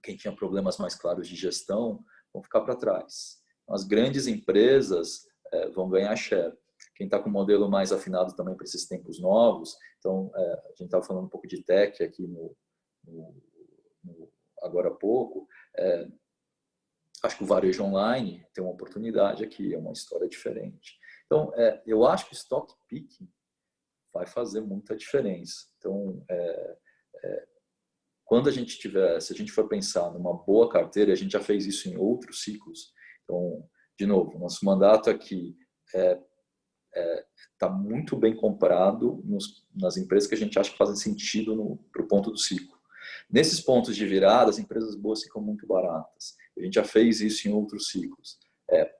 Speaker 2: quem tinha problemas mais claros de gestão, vão ficar para trás. As grandes empresas vão ganhar share. Quem está com um modelo mais afinado também para esses tempos novos, então, a gente estava falando um pouco de tech aqui agora há pouco, acho que o varejo online tem uma oportunidade aqui, é uma história diferente. Então, eu acho que o stock picking vai fazer muita diferença. Então, quando se a gente for pensar numa boa carteira, a gente já fez isso em outros ciclos. Então, de novo, nosso mandato aqui está muito bem comprado nas empresas que a gente acha que fazem sentido para o ponto do ciclo. Nesses pontos de virada, as empresas boas ficam muito baratas. A gente já fez isso em outros ciclos.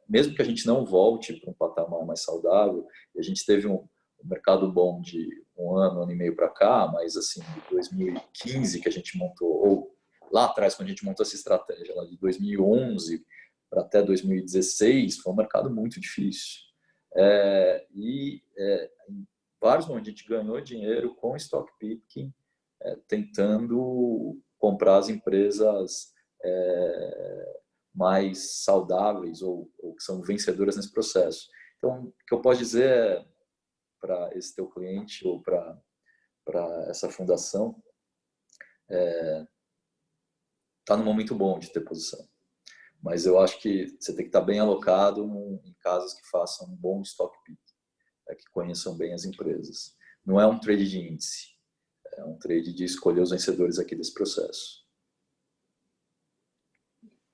Speaker 2: Mesmo que a gente não volte para um patamar mais saudável, a gente teve um mercado bom de um ano e meio para cá, mas assim, de 2015 que a gente montou, ou lá atrás, quando a gente montou essa estratégia, lá de 2011 para até 2016, foi um mercado muito difícil. Em vários momentos a gente ganhou dinheiro com stock picking, tentando comprar as empresas mais saudáveis ou que são vencedoras nesse processo. Então, o que eu posso dizer para esse teu cliente ou para essa fundação está num momento bom de ter posição. Mas eu acho que você tem que estar bem alocado em casas que façam um bom stock pick, que conheçam bem as empresas. Não é um trade de índice, é um trade de escolher os vencedores aqui desse processo.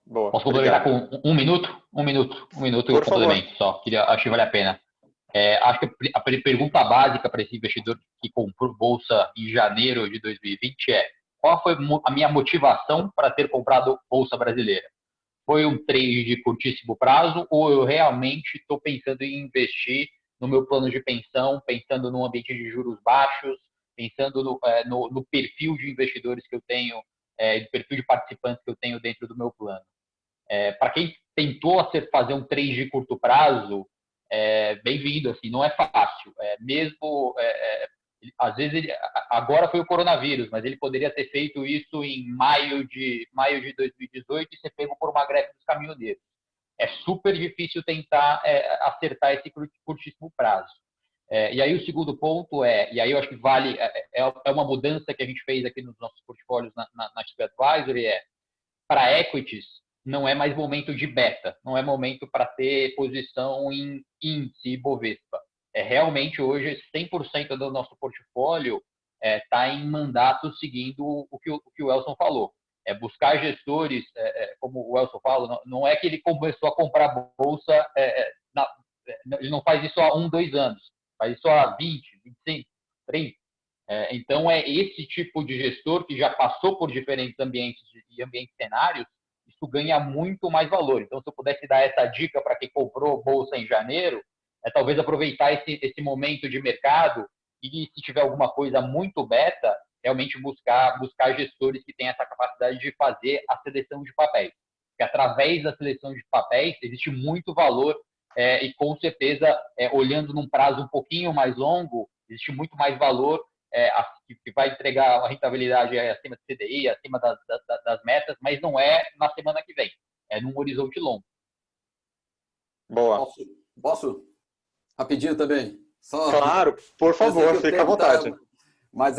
Speaker 1: Boa,
Speaker 3: posso complementar com um minuto? Um minuto
Speaker 1: Por
Speaker 3: eu complemento só. Acho que vale a pena. Acho que a pergunta básica para esse investidor que comprou bolsa em janeiro de 2020 qual foi a minha motivação para ter comprado bolsa brasileira? Foi um trade de curtíssimo prazo ou eu realmente estou pensando em investir no meu plano de pensão, pensando num ambiente de juros baixos, pensando no perfil de investidores que eu tenho, perfil de participantes que eu tenho dentro do meu plano? Para quem tentou fazer um trade de curto prazo, bem-vindo, assim, não é fácil. Às vezes, agora foi o coronavírus, mas ele poderia ter feito isso em maio de 2018 e ser pego por uma greve dos caminhoneiros. É super difícil tentar acertar esse curtíssimo prazo. E aí o segundo ponto e aí eu acho que vale, é uma mudança que a gente fez aqui nos nossos portfólios na XP Advisory, para equities, não é mais momento de beta, não é momento para ter posição em índice Bovespa. Realmente hoje 100% do nosso portfólio está em mandato seguindo o que o Elson falou. Buscar gestores, como o Elson fala, não é que ele começou a comprar bolsa, ele não faz isso há 1, 2 anos, faz isso há 20, 25, 30. Então, é esse tipo de gestor que já passou por diferentes ambientes e ambientes cenários, isso ganha muito mais valor. Então, se eu pudesse dar essa dica para quem comprou bolsa em janeiro, talvez aproveitar esse momento de mercado e, se tiver alguma coisa muito beta, realmente buscar gestores que têm essa capacidade de fazer a seleção de papéis. Porque através da seleção de papéis, existe muito valor e, com certeza, olhando num prazo um pouquinho mais longo, existe muito mais valor que vai entregar uma rentabilidade acima do CDI, acima das metas, mas não é na semana que vem, é num horizonte longo.
Speaker 1: Boa.
Speaker 4: Posso? Rapidinho também.
Speaker 1: Claro, por favor, fica à vontade.
Speaker 4: Mas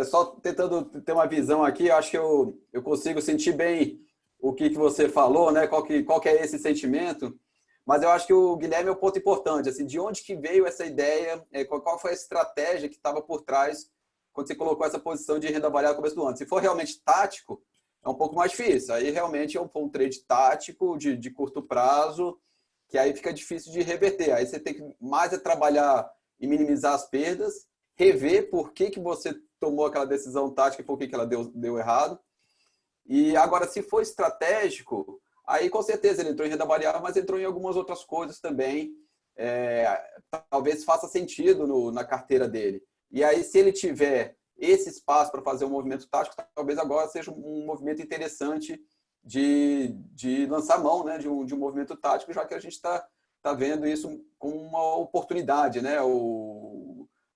Speaker 4: só tentando ter uma visão aqui, eu acho que eu consigo sentir bem o que você falou, né? Qual que é esse sentimento. Mas eu acho que o Guilherme é um ponto importante. Assim, de onde que veio essa ideia? Qual foi a estratégia que estava por trás quando você colocou essa posição de renda variável no começo do ano? Se for realmente tático, é um pouco mais difícil. Aí realmente foi um trade tático de curto prazo, que aí fica difícil de reverter. Aí você tem que mais trabalhar e minimizar as perdas, rever por que você tomou aquela decisão tática e por que ela deu errado. E agora, se for estratégico, aí com certeza ele entrou em renda variável, mas entrou em algumas outras coisas também. Talvez faça sentido na carteira dele. E aí, se ele tiver esse espaço para fazer um movimento tático, talvez agora seja um movimento interessante de lançar mão, né, de um movimento tático, já que a gente está vendo isso como uma oportunidade, né?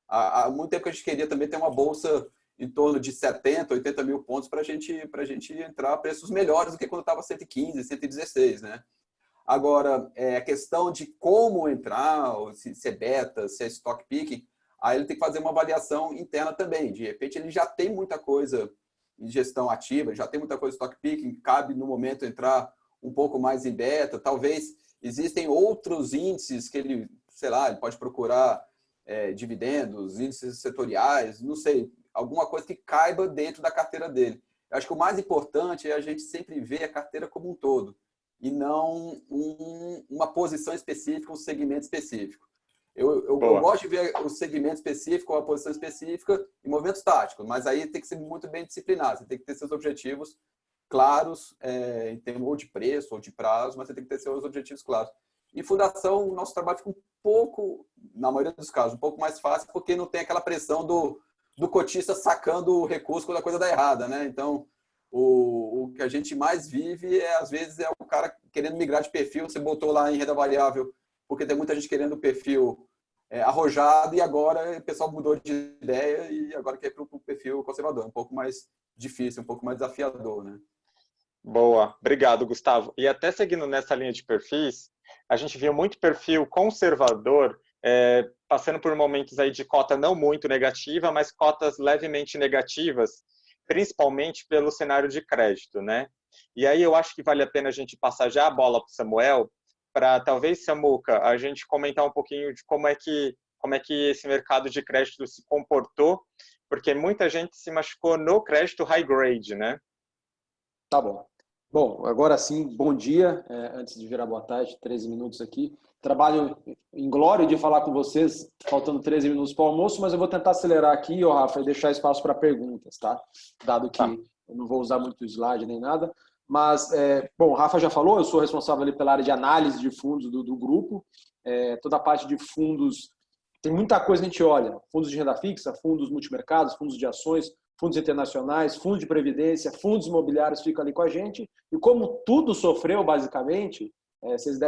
Speaker 4: Há muito tempo que a gente queria também ter uma bolsa em torno de 70, 80 mil pontos para a gente entrar a preços melhores do que quando estava 115, 116, né? Agora, a questão de como entrar, se é beta, se é stock picking, aí ele tem que fazer uma avaliação interna também. De repente, ele já tem muita coisa em gestão ativa, já tem muita coisa em stock picking, cabe no momento entrar um pouco mais em beta. Talvez existem outros índices que ele, sei lá, ele pode procurar dividendos, índices setoriais, não sei, alguma coisa que caiba dentro da carteira dele. Eu acho que o mais importante é a gente sempre ver a carteira como um todo e não uma posição específica, um segmento específico. Eu gosto de ver o segmento específico, a posição específica e movimentos táticos, mas aí tem que ser muito bem disciplinado. Você tem que ter seus objetivos claros, em termos ou de preço ou de prazo, mas você tem que ter seus objetivos claros. Em fundação, o nosso trabalho fica um pouco, na maioria dos casos, um pouco mais fácil, porque não tem aquela pressão do cotista sacando o recurso quando a coisa dá errada, né? Então, o que a gente mais vive às vezes, é o cara querendo migrar de perfil. Você botou lá em renda variável, porque tem muita gente querendo o perfil arrojado, e agora o pessoal mudou de ideia e agora quer ir para o perfil conservador. Um pouco mais difícil, um pouco mais desafiador, né?
Speaker 1: Boa, obrigado, Gustavo. E até seguindo nessa linha de perfis, a gente viu muito perfil conservador passando por momentos aí de cota não muito negativa, mas cotas levemente negativas, principalmente pelo cenário de crédito, né? E aí eu acho que vale a pena a gente passar já a bola para o Samuel, para talvez, Samuca, a gente comentar um pouquinho de como é que esse mercado de crédito se comportou, porque muita gente se machucou no crédito high grade, né?
Speaker 5: Tá bom. Bom, agora sim, bom dia. Antes de virar boa tarde, 13 minutos aqui. Trabalho em glória de falar com vocês, faltando 13 minutos para o almoço, mas eu vou tentar acelerar aqui, Rafa, e deixar espaço para perguntas, tá? Dado que eu não vou usar muito slide nem nada. Mas, bom, o Rafa já falou, eu sou responsável ali pela área de análise de fundos do grupo. Toda a parte de fundos, tem muita coisa que a gente olha. Fundos de renda fixa, fundos multimercados, fundos de ações, fundos internacionais, fundos de previdência, fundos imobiliários ficam ali com a gente. E como tudo sofreu, basicamente, vocês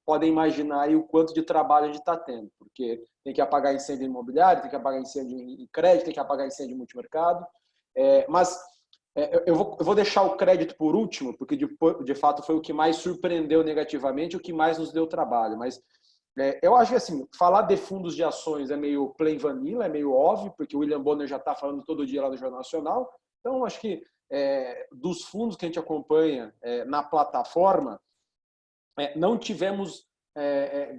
Speaker 5: podem imaginar aí o quanto de trabalho a gente está tendo. Porque tem que apagar incêndio imobiliário, tem que apagar incêndio em crédito, tem que apagar incêndio em multimercado. Mas eu vou deixar o crédito por último, porque de fato foi o que mais surpreendeu negativamente, o que mais nos deu trabalho. Mas eu acho que assim, falar de fundos de ações é meio plain vanilla, é meio óbvio, porque o William Bonner já está falando todo dia lá no Jornal Nacional. Então, acho que dos fundos que a gente acompanha na plataforma, não tivemos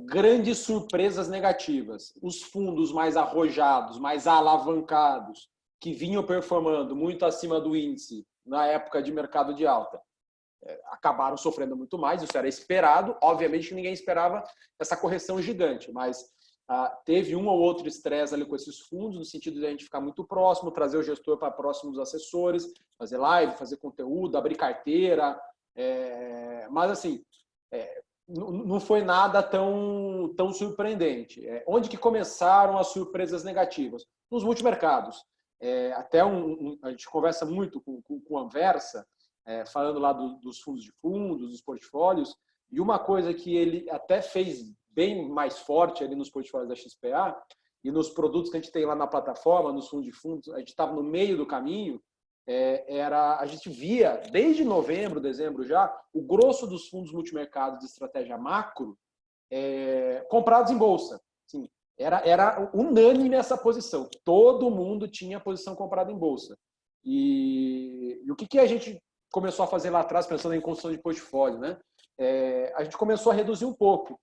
Speaker 5: grandes surpresas negativas. Os fundos mais arrojados, mais alavancados, que vinham performando muito acima do índice na época de mercado de alta, acabaram sofrendo muito mais, isso era esperado. Obviamente que ninguém esperava essa correção gigante, mas teve um ou outro estresse ali com esses fundos, no sentido de a gente ficar muito próximo, trazer o gestor para próximo dos assessores, fazer live, fazer conteúdo, abrir carteira, mas assim, não foi nada tão surpreendente. Onde que começaram as surpresas negativas? Nos multimercados. Até a gente conversa muito com o Anversa, falando lá dos fundos de fundos, dos portfólios, e uma coisa que ele até fez bem mais forte ali nos portfólios da XPA e nos produtos que a gente tem lá na plataforma, nos fundos de fundos, a gente estava no meio do caminho, a gente via, desde novembro, dezembro já, o grosso dos fundos multimercados de estratégia macro comprados em bolsa. Assim, era unânime essa posição. Todo mundo tinha posição comprada em bolsa. E o que a gente começou a fazer lá atrás, pensando em construção de portfólio, né? A gente começou a reduzir um pouco.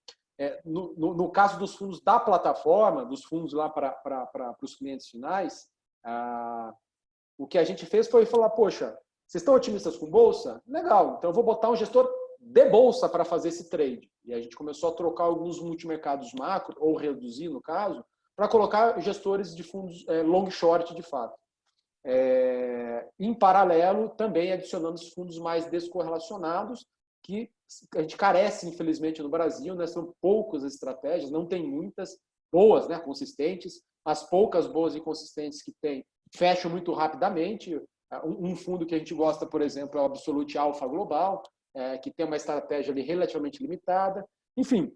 Speaker 5: No caso dos fundos da plataforma, dos fundos lá para os clientes finais, o que a gente fez foi falar, poxa, vocês estão otimistas com bolsa? Legal, então eu vou botar um gestor de bolsa para fazer esse trade. E a gente começou a trocar alguns multimercados macro, ou reduzir no caso, para colocar gestores de fundos long short de fato. Em paralelo, também adicionando os fundos mais descorrelacionados, que a gente carece, infelizmente, no Brasil, né? São poucas estratégias, não tem muitas boas, né? Consistentes. As poucas boas e consistentes que tem fecham muito rapidamente. Um fundo que a gente gosta, por exemplo, é o Absolute Alpha Global, que tem uma estratégia ali relativamente limitada. Enfim,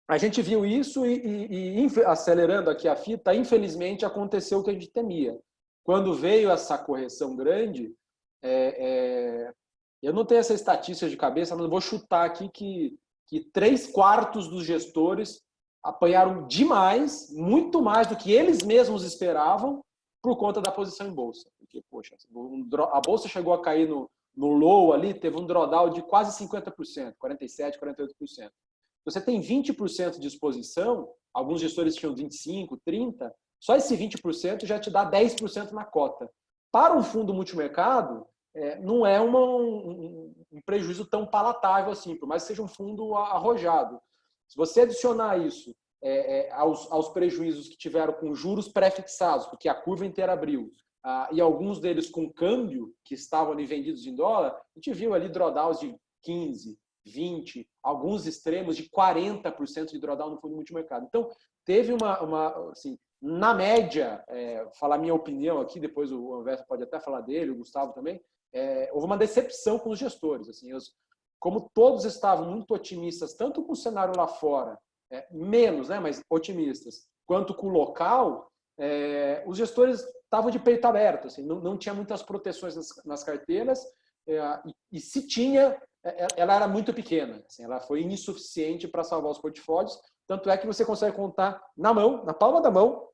Speaker 5: a gente viu isso e acelerando aqui a fita, infelizmente aconteceu o que a gente temia. Quando veio essa correção grande, eu não tenho essa estatística de cabeça, mas vou chutar aqui que 3/4 dos gestores apanharam demais, muito mais do que eles mesmos esperavam, por conta da posição em bolsa. Porque, poxa, a bolsa chegou a cair no low ali, teve um drawdown de quase 50%, 47%, 48%. Você tem 20% de exposição, alguns gestores tinham 25%, 30%, só esse 20% já te dá 10% na cota. Para um fundo multimercado, não é um prejuízo tão palatável assim, por mais que seja um fundo arrojado. Se você adicionar isso aos prejuízos que tiveram com juros pré-fixados, porque a curva inteira abriu, e alguns deles com câmbio, que estavam ali vendidos em dólar, a gente viu ali drawdowns de 15%, 20%, alguns extremos de 40% de drawdown no fundo multimercado. Então, teve assim, na média, falar minha opinião aqui, depois o Anversa pode até falar dele, o Gustavo também, houve uma decepção com os gestores. Assim, como todos estavam muito otimistas, tanto com o cenário lá fora, menos, né, mas otimistas, quanto com o local, os gestores estavam de peito aberto, assim, não tinha muitas proteções nas carteiras, e se tinha, ela era muito pequena, assim, ela foi insuficiente para salvar os portfólios, tanto é que você consegue contar na palma da mão,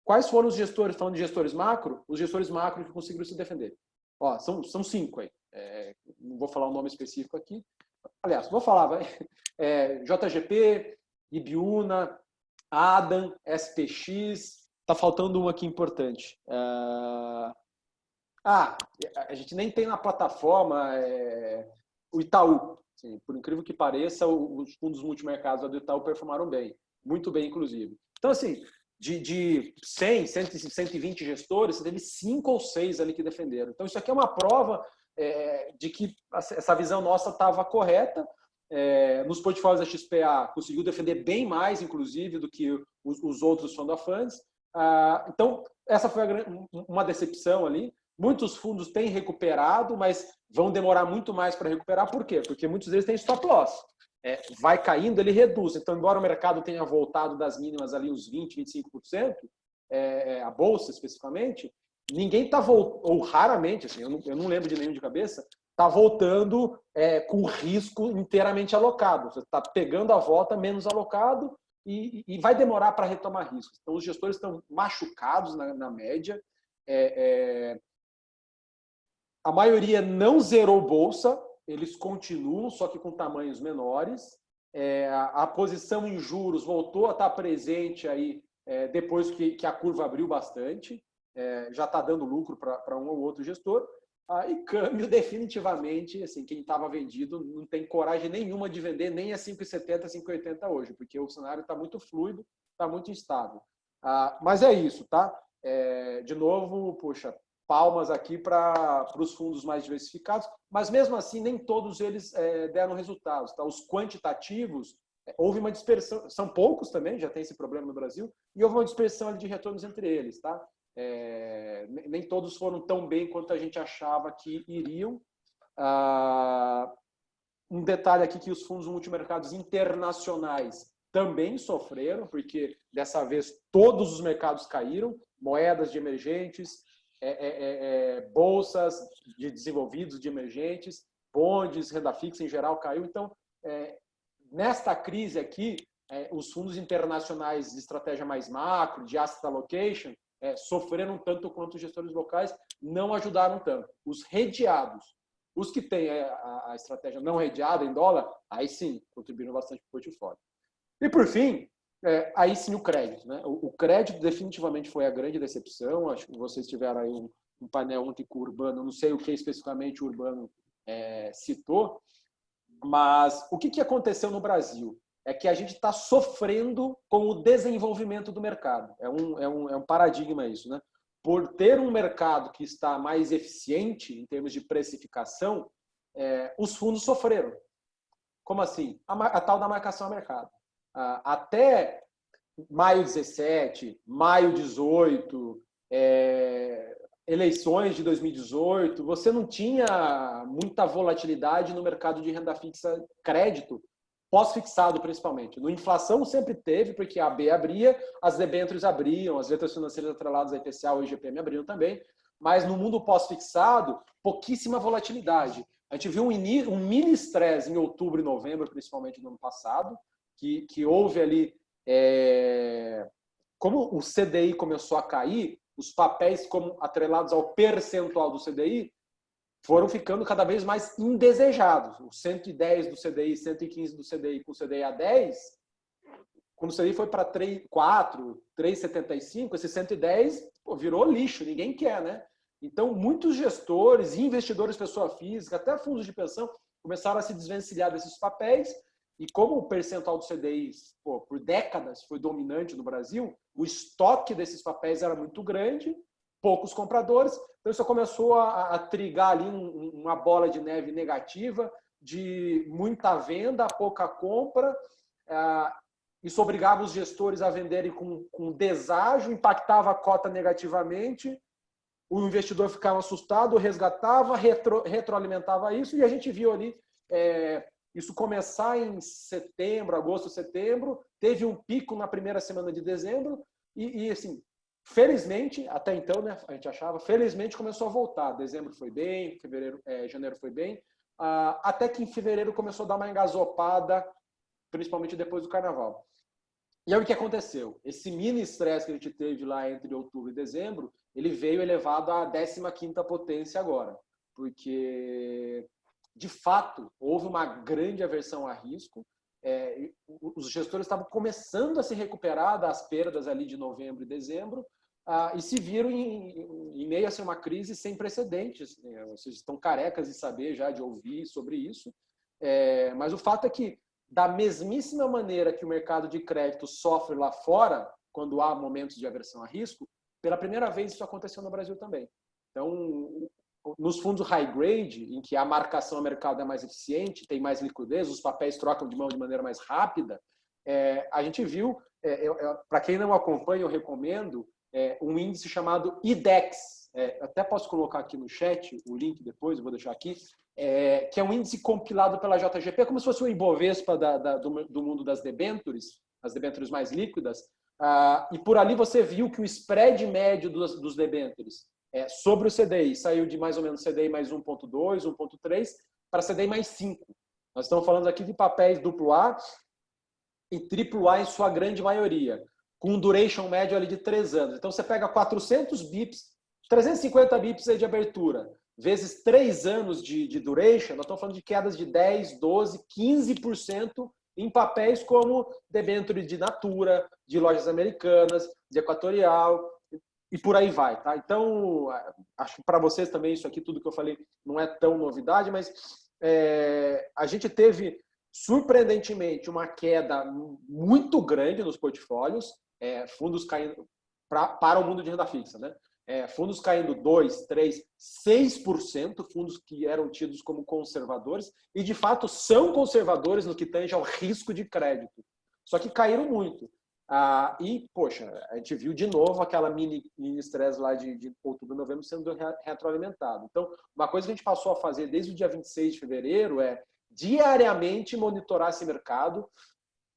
Speaker 5: quais foram os gestores, falando de gestores macro, os gestores macro que conseguiram se defender. Ó, são 5 aí, não vou falar o nome específico aqui, aliás, vou falar, vai. JGP, Ibiúna, Adam, SPX, tá faltando um aqui importante. A gente nem tem na plataforma o Itaú. Assim, por incrível que pareça, os fundos multimercados do Itaú performaram bem, muito bem, inclusive. Então, assim, de 100, 120 gestores, você teve 5 ou 6 ali que defenderam. Então, isso aqui é uma prova de que essa visão nossa estava correta. Nos portfólios da XPA, conseguiu defender bem mais, inclusive, do que os outros fund of funds. Então, essa foi uma decepção ali. Muitos fundos têm recuperado, mas vão demorar muito mais para recuperar. Por quê? Porque muitos deles têm stop loss. Vai caindo, ele reduz. Então, embora o mercado tenha voltado das mínimas ali uns 20%, 25%, a bolsa especificamente, ninguém está voltando, ou raramente, assim, eu não lembro de nenhum de cabeça, está voltando com o risco inteiramente alocado. Você está pegando a volta menos alocado e vai demorar para retomar riscos. Então, os gestores estão machucados na média. A maioria não zerou bolsa, eles continuam, só que com tamanhos menores. A posição em juros voltou a estar presente aí depois que a curva abriu bastante. Já está dando lucro para um ou outro gestor. E câmbio, definitivamente, assim, quem estava vendido não tem coragem nenhuma de vender nem a 5,70, 5,80 hoje, porque o cenário está muito fluido, está muito instável. Mas é isso, tá? De novo, puxa, palmas aqui para os fundos mais diversificados, mas mesmo assim nem todos eles deram resultados, tá? Os quantitativos, houve uma dispersão, são poucos também, já tem esse problema no Brasil, e houve uma dispersão ali de retornos entre eles, tá? Nem todos foram tão bem quanto a gente achava que iriam. Um detalhe aqui que os fundos multimercados internacionais também sofreram, porque dessa vez todos os mercados caíram, moedas de emergentes, bolsas de desenvolvidos de emergentes, bondes, renda fixa em geral caiu. Então, nesta crise aqui, os fundos internacionais de estratégia mais macro, de asset allocation, sofreram tanto quanto os gestores locais, não ajudaram tanto. Os redeados, os que têm a estratégia não redeada em dólar, aí sim, contribuíram bastante para o portfólio. E por fim, aí sim o crédito, né? O crédito definitivamente foi a grande decepção. Acho que vocês tiveram aí um painel ontem com o Urbano, não sei o que especificamente o Urbano citou, mas o que aconteceu no Brasil? É que a gente está sofrendo com o desenvolvimento do mercado. É um paradigma isso, né? Por ter um mercado que está mais eficiente em termos de precificação, os fundos sofreram. Como assim? A tal da marcação a mercado. Até maio 17, maio 18, eleições de 2018, você não tinha muita volatilidade no mercado de renda fixa, crédito, pós-fixado principalmente. No inflação sempre teve, porque a AB abria, as debêntures abriam, as letras financeiras atreladas a IPCA ou IGPM abriam também, mas no mundo pós-fixado, pouquíssima volatilidade. A gente viu um mini estresse em outubro e novembro, principalmente no ano passado, que houve ali, como o CDI começou a cair, os papéis como atrelados ao percentual do CDI foram ficando cada vez mais indesejados. O 110 do CDI, 115 do CDI com o CDI a 10, quando o CDI foi para 4, 3,75, esse 110 virou lixo, ninguém quer, né? Então, muitos gestores, investidores, pessoa física, até fundos de pensão, começaram a se desvencilhar desses papéis. E como o percentual do CDI, por décadas, foi dominante no Brasil, o estoque desses papéis era muito grande, poucos compradores, então isso começou a trigar ali uma bola de neve negativa, de muita venda, pouca compra, isso obrigava os gestores a venderem com deságio, impactava a cota negativamente, o investidor ficava assustado, resgatava, retroalimentava isso, e a gente viu ali isso começar em setembro, agosto, setembro, teve um pico na primeira semana de dezembro, e assim, felizmente, até então, né, a gente achava, felizmente começou a voltar. Dezembro foi bem, janeiro foi bem, até que em fevereiro começou a dar uma engasopada, principalmente depois do carnaval. E aí o que aconteceu? Esse mini estresse que a gente teve lá entre outubro e dezembro, ele veio elevado à 15ª potência agora, porque, de fato, houve uma grande aversão a risco. Os gestores estavam começando a se recuperar das perdas ali de novembro e dezembro, e se viram em meio a ser uma crise sem precedentes. Vocês estão carecas de saber já, de ouvir sobre isso, mas o fato é que, da mesmíssima maneira que o mercado de crédito sofre lá fora, quando há momentos de aversão a risco, pela primeira vez isso aconteceu no Brasil também. Então, nos fundos high grade, em que a marcação a mercado é mais eficiente, tem mais liquidez, os papéis trocam de mão de maneira mais rápida, a gente viu, para quem não acompanha, eu recomendo, um índice chamado IDEX. Até posso colocar aqui no chat o link depois, eu vou deixar aqui, que é um índice compilado pela JGP, como se fosse o Ibovespa do mundo das debêntures, as debêntures mais líquidas, e por ali você viu que o spread médio dos debêntures sobre o CDI saiu de mais ou menos CDI mais 1,2, 1,3 para CDI mais 5. Nós estamos falando aqui de papéis AA e AAA em sua grande maioria, com um duration médio ali de 3 anos. Então você pega 400 bips, 350 bips aí de abertura, vezes 3 anos de duration, nós estamos falando de quedas de 10, 12, 15% em papéis como debênture de Natura, de Lojas Americanas, de Equatorial, e por aí vai, tá? Então, acho que para vocês também isso aqui, tudo que eu falei, não é tão novidade, mas a gente teve, surpreendentemente, uma queda muito grande nos portfólios, fundos caindo para o mundo de renda fixa, né? Fundos caindo 2%, 3%, 6%, fundos que eram tidos como conservadores, e de fato são conservadores no que tange ao risco de crédito. Só que caíram muito. E, poxa, a gente viu de novo aquela mini estresse lá de outubro, novembro sendo retroalimentado. Então, uma coisa que a gente passou a fazer desde o dia 26 de fevereiro é diariamente monitorar esse mercado.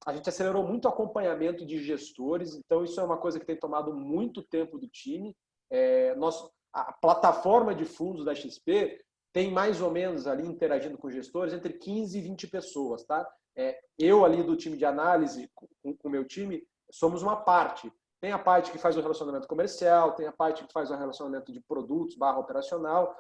Speaker 5: A gente acelerou muito o acompanhamento de gestores, então isso é uma coisa que tem tomado muito tempo do time. A plataforma de fundos da XP tem mais ou menos ali interagindo com gestores entre 15 e 20 pessoas, tá? Eu ali do time de análise, com o meu time, somos uma parte. Tem a parte que faz o relacionamento comercial, tem a parte que faz o relacionamento de produtos / operacional.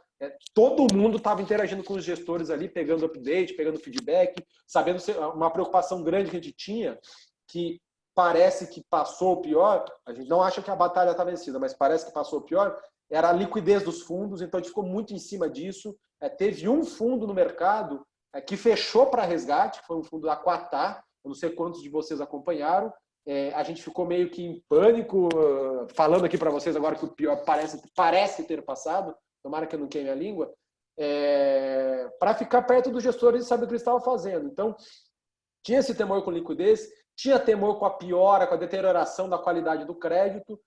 Speaker 5: Todo mundo estava interagindo com os gestores ali, pegando update, pegando feedback, sabendo uma preocupação grande que a gente tinha, que parece que passou o pior, a gente não acha que a batalha está vencida, mas parece que passou o pior, era a liquidez dos fundos, então a gente ficou muito em cima disso. Teve um fundo no mercado que fechou para resgate, que foi um fundo da Quatá, eu não sei quantos de vocês acompanharam, a gente ficou meio que em pânico, falando aqui para vocês agora que o pior parece ter passado, tomara que eu não queime a língua, para ficar perto dos gestores e saber o que eles estavam fazendo. Então, tinha esse temor com liquidez, tinha temor com a piora, com a deterioração da qualidade do crédito,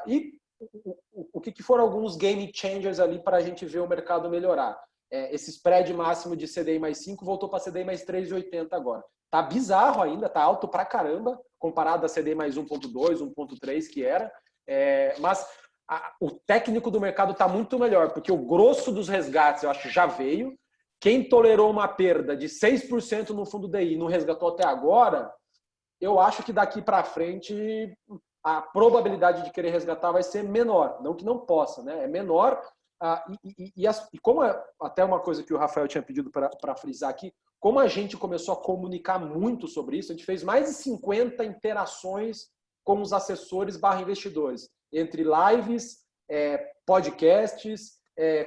Speaker 5: e o que foram alguns game changers ali para a gente ver o mercado melhorar. Esse spread máximo de CDI mais 5 voltou para CDI mais 3,80 agora. Tá bizarro ainda, tá alto pra caramba, comparado a CDI mais 1,2, 1,3 que era, mas o técnico do mercado está muito melhor, porque o grosso dos resgates, eu acho, já veio. Quem tolerou uma perda de 6% no fundo DI e não resgatou até agora, eu acho que daqui para frente a probabilidade de querer resgatar vai ser menor. Não que não possa, né? É menor. E como até uma coisa que o Rafael tinha pedido para frisar aqui, como a gente começou a comunicar muito sobre isso, a gente fez mais de 50 interações com os assessores / investidores, entre lives, podcasts,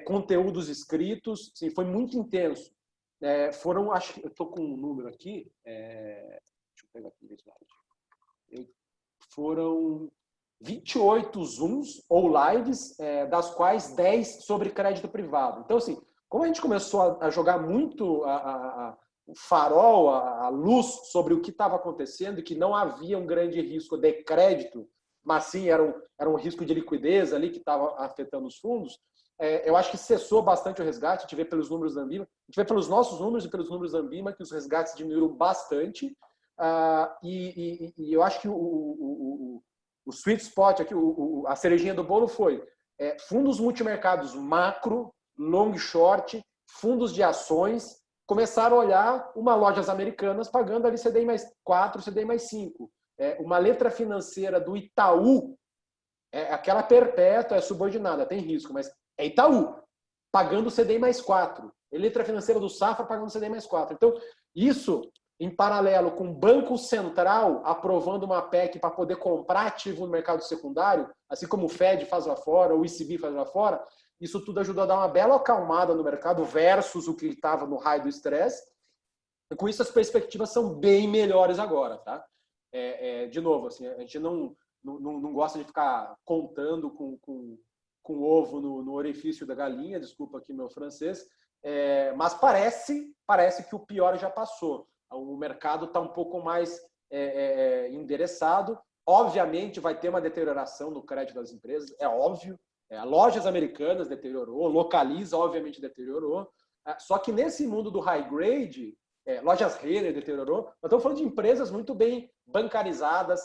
Speaker 5: conteúdos escritos, assim, foi muito intenso. Foram, acho que eu estou com um número aqui, deixa eu pegar aqui o slide. Foram 28 Zooms ou lives, das quais 10 sobre crédito privado. Então, assim, como a gente começou a jogar muito o farol, a luz sobre o que estava acontecendo e que não havia um grande risco de crédito, mas sim era um risco de liquidez ali que estava afetando os fundos, eu acho que cessou bastante o resgate. A gente vê pelos números da Ambima, a gente vê pelos nossos números e pelos números da Ambima que os resgates diminuíram bastante, e eu acho que o sweet spot aqui, a cerejinha do bolo foi fundos multimercados macro, long short, fundos de ações, começaram a olhar uma Lojas Americanas pagando ali CDI mais 4, CDI mais 5. Uma letra financeira do Itaú, aquela perpétua, subordinada, tem risco, mas é Itaú, pagando CDI mais 4. Letra financeira do Safra pagando CDI mais 4. Então, isso, em paralelo com o Banco Central aprovando uma PEC para poder comprar ativo no mercado secundário, assim como o Fed faz lá fora, o ECB faz lá fora, isso tudo ajudou a dar uma bela acalmada no mercado versus o que estava no raio do estresse. E com isso as perspectivas são bem melhores agora, tá? De novo, assim, a gente não gosta de ficar contando com o ovo no orifício da galinha, desculpa aqui meu francês, mas parece que o pior já passou. O mercado está um pouco mais endereçado. Obviamente vai ter uma deterioração no crédito das empresas, é óbvio. Lojas Americanas deteriorou, Localiza obviamente deteriorou. Só que nesse mundo do high grade, Lojas Renner deteriorou. Nós estamos falando de empresas muito bem bancarizadas,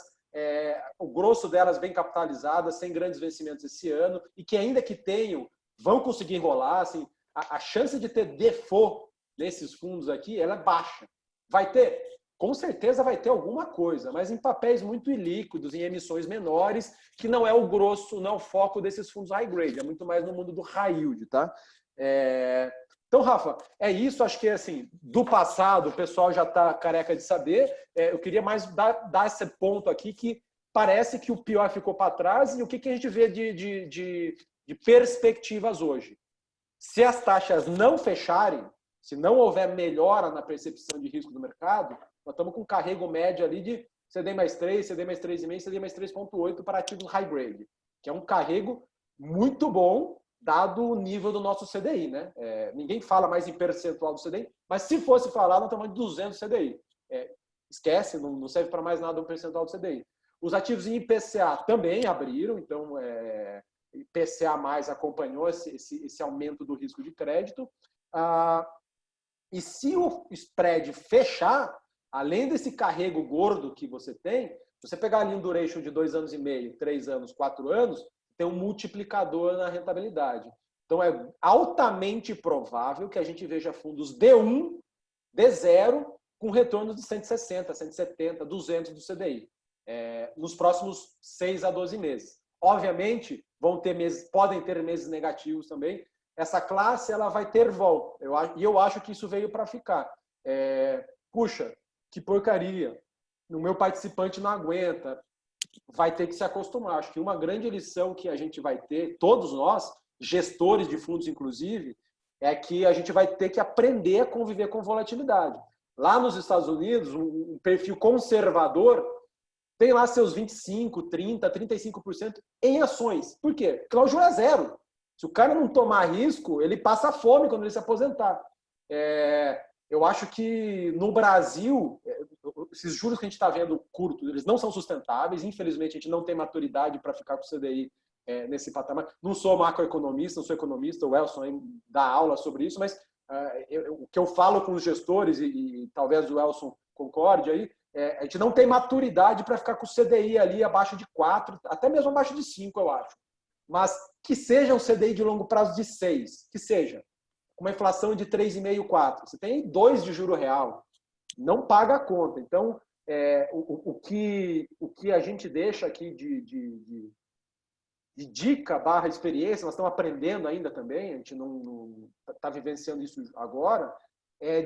Speaker 5: o grosso delas bem capitalizadas, sem grandes vencimentos esse ano, e que ainda que tenham, vão conseguir enrolar. Assim, a chance de ter default nesses fundos aqui, ela é baixa. Vai ter? com certeza vai ter alguma coisa, mas em papéis muito ilíquidos, em emissões menores, que não é o grosso, não é o foco desses fundos high grade, é muito mais no mundo do high yield, tá? Então, Rafa, é isso. Acho que assim, do passado o pessoal já está careca de saber. Eu queria mais dar esse ponto aqui que parece que o pior ficou para trás e o que a gente vê de perspectivas hoje. Se as taxas não fecharem, se não houver melhora na percepção de risco do mercado, nós estamos com um carrego médio ali de CDI mais 3, CDI mais 3,5, CDI mais 3,8 para ativos high grade, que é um carrego muito bom, dado o nível do nosso CDI, né? Ninguém fala mais em percentual do CDI, mas se fosse falar, nós estamos de 200 CDI. Esquece, não serve para mais nada um percentual do CDI. Os ativos em IPCA também abriram, então IPCA mais acompanhou esse aumento do risco de crédito. E se o spread fechar, além desse carrego gordo que você tem, você pegar ali um duration de 2 anos e meio, 3 anos, 4 anos, tem um multiplicador na rentabilidade. Então, é altamente provável que a gente veja fundos D1, D0, com retorno de 160, 170, 200 do CDI, nos próximos 6 a 12 meses. Obviamente, podem ter meses negativos também. Essa classe ela vai ter vol. Eu acho que isso veio para ficar. Puxa, que porcaria. O meu participante não aguenta. Vai ter que se acostumar. Acho que uma grande lição que a gente vai ter, todos nós, gestores de fundos inclusive, é que a gente vai ter que aprender a conviver com volatilidade. Lá nos Estados Unidos, um perfil conservador tem lá seus 25%, 30%, 35% em ações. Por quê? Porque lá o juro é zero. Se o cara não tomar risco, ele passa fome quando ele se aposentar. Eu acho que no Brasil, esses juros que a gente está vendo curtos, eles não são sustentáveis. Infelizmente, a gente não tem maturidade para ficar com o CDI nesse patamar. Não sou macroeconomista, não sou economista, o Elson dá aula sobre isso, mas o que eu falo com os gestores, e talvez o Elson concorde aí, a gente não tem maturidade para ficar com o CDI ali abaixo de 4, até mesmo abaixo de 5, eu acho. Mas que seja um CDI de longo prazo de 6, que seja, com uma inflação de 3,5, 4. Você tem 2 de juro real, não paga a conta. Então, o que a gente deixa aqui de dica / experiência, nós estamos aprendendo ainda também, a gente não está vivenciando isso agora,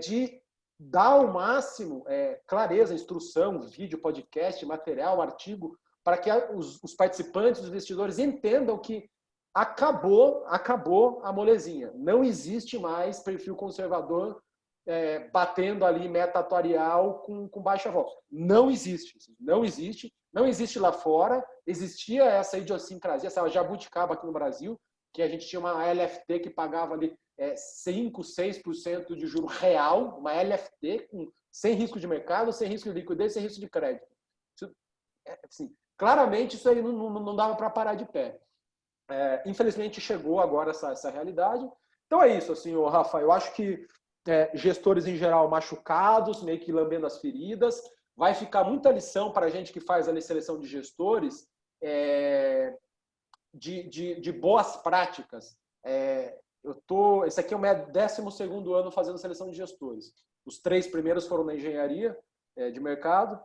Speaker 5: de dar ao máximo clareza, instrução, vídeo, podcast, material, artigo, para que os participantes, os investidores entendam que acabou a molezinha. Não existe mais perfil conservador batendo ali meta atuarial com baixa volta. Não existe. Não existe. Não existe lá fora. Existia essa idiosincrasia, essa jabuticaba aqui no Brasil, que a gente tinha uma LFT que pagava ali 5%, 6% de juro real, uma LFT sem risco de mercado, sem risco de liquidez, sem risco de crédito. Assim, claramente, isso aí não dava para parar de pé. Infelizmente, chegou agora essa realidade. Então, é isso, assim, Rafa. Eu acho que gestores, em geral, machucados, meio que lambendo as feridas. Vai ficar muita lição para a gente que faz ali seleção de gestores de boas práticas. Esse aqui é o meu 12º ano fazendo seleção de gestores. Os 3 primeiros foram na engenharia de mercado,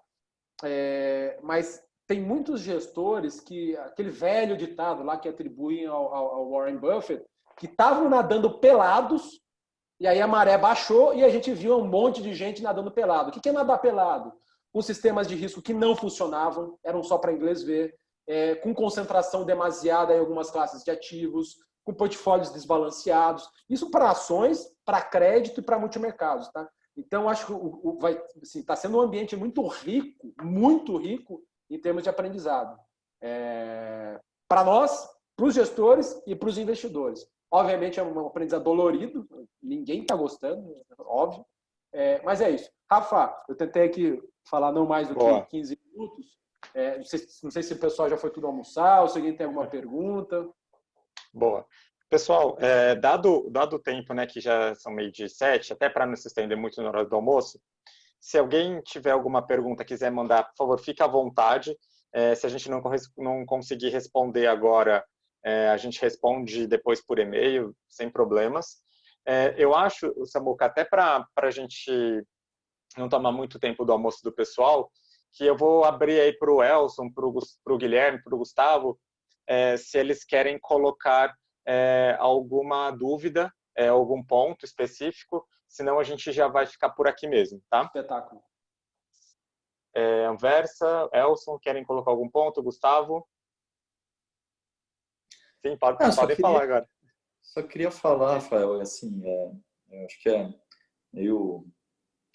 Speaker 5: mas tem muitos gestores que, aquele velho ditado lá que atribuem ao Warren Buffett, que estavam nadando pelados, e aí a maré baixou e a gente viu um monte de gente nadando pelado. O que é nadar pelado? Com sistemas de risco que não funcionavam, eram só para inglês ver, com concentração demasiada em algumas classes de ativos, com portfólios desbalanceados. Isso para ações, para crédito e para multimercados. Tá? Então, acho que está sendo um ambiente muito rico em termos de aprendizado. Para nós, para os gestores e para os investidores. Obviamente, é um aprendizado dolorido, ninguém está gostando, óbvio, mas é isso. Rafa, eu tentei aqui falar não mais do que 15 minutos. Não sei se o pessoal já foi tudo almoçar, ou se alguém tem alguma pergunta.
Speaker 1: Boa. Pessoal, dado o tempo, né, que já são 6:30, até para não se estender muito na hora do almoço, se alguém tiver alguma pergunta, quiser mandar, por favor, fique à vontade. Se a gente não conseguir responder agora, a gente responde depois por e-mail, sem problemas. Eu acho, Samuca, até para a gente não tomar muito tempo do almoço do pessoal, que eu vou abrir aí para o Elson, para o Guilherme, para o Gustavo, se eles querem colocar alguma dúvida, algum ponto específico, senão a gente já vai ficar por aqui mesmo, tá?
Speaker 5: Espetáculo.
Speaker 1: Anversa, Elson, querem colocar algum ponto? Gustavo? Sim, podem falar agora.
Speaker 2: Só queria falar, Rafael, assim, eu acho que meio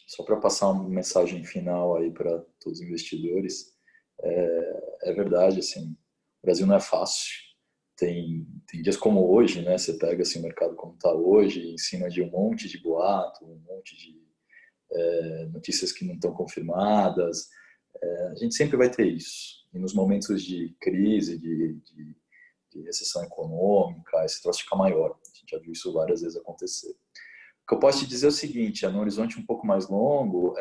Speaker 2: só para passar uma mensagem final aí para todos os investidores, é verdade, assim, o Brasil não é fácil. Tem dias como hoje, né? Você pega assim, o mercado como está hoje, em cima de um monte de boato, um monte de notícias que não estão confirmadas. A gente sempre vai ter isso. E nos momentos de crise, de recessão econômica, esse troço fica maior. A gente já viu isso várias vezes acontecer. O que eu posso te dizer é o seguinte, no horizonte um pouco mais longo,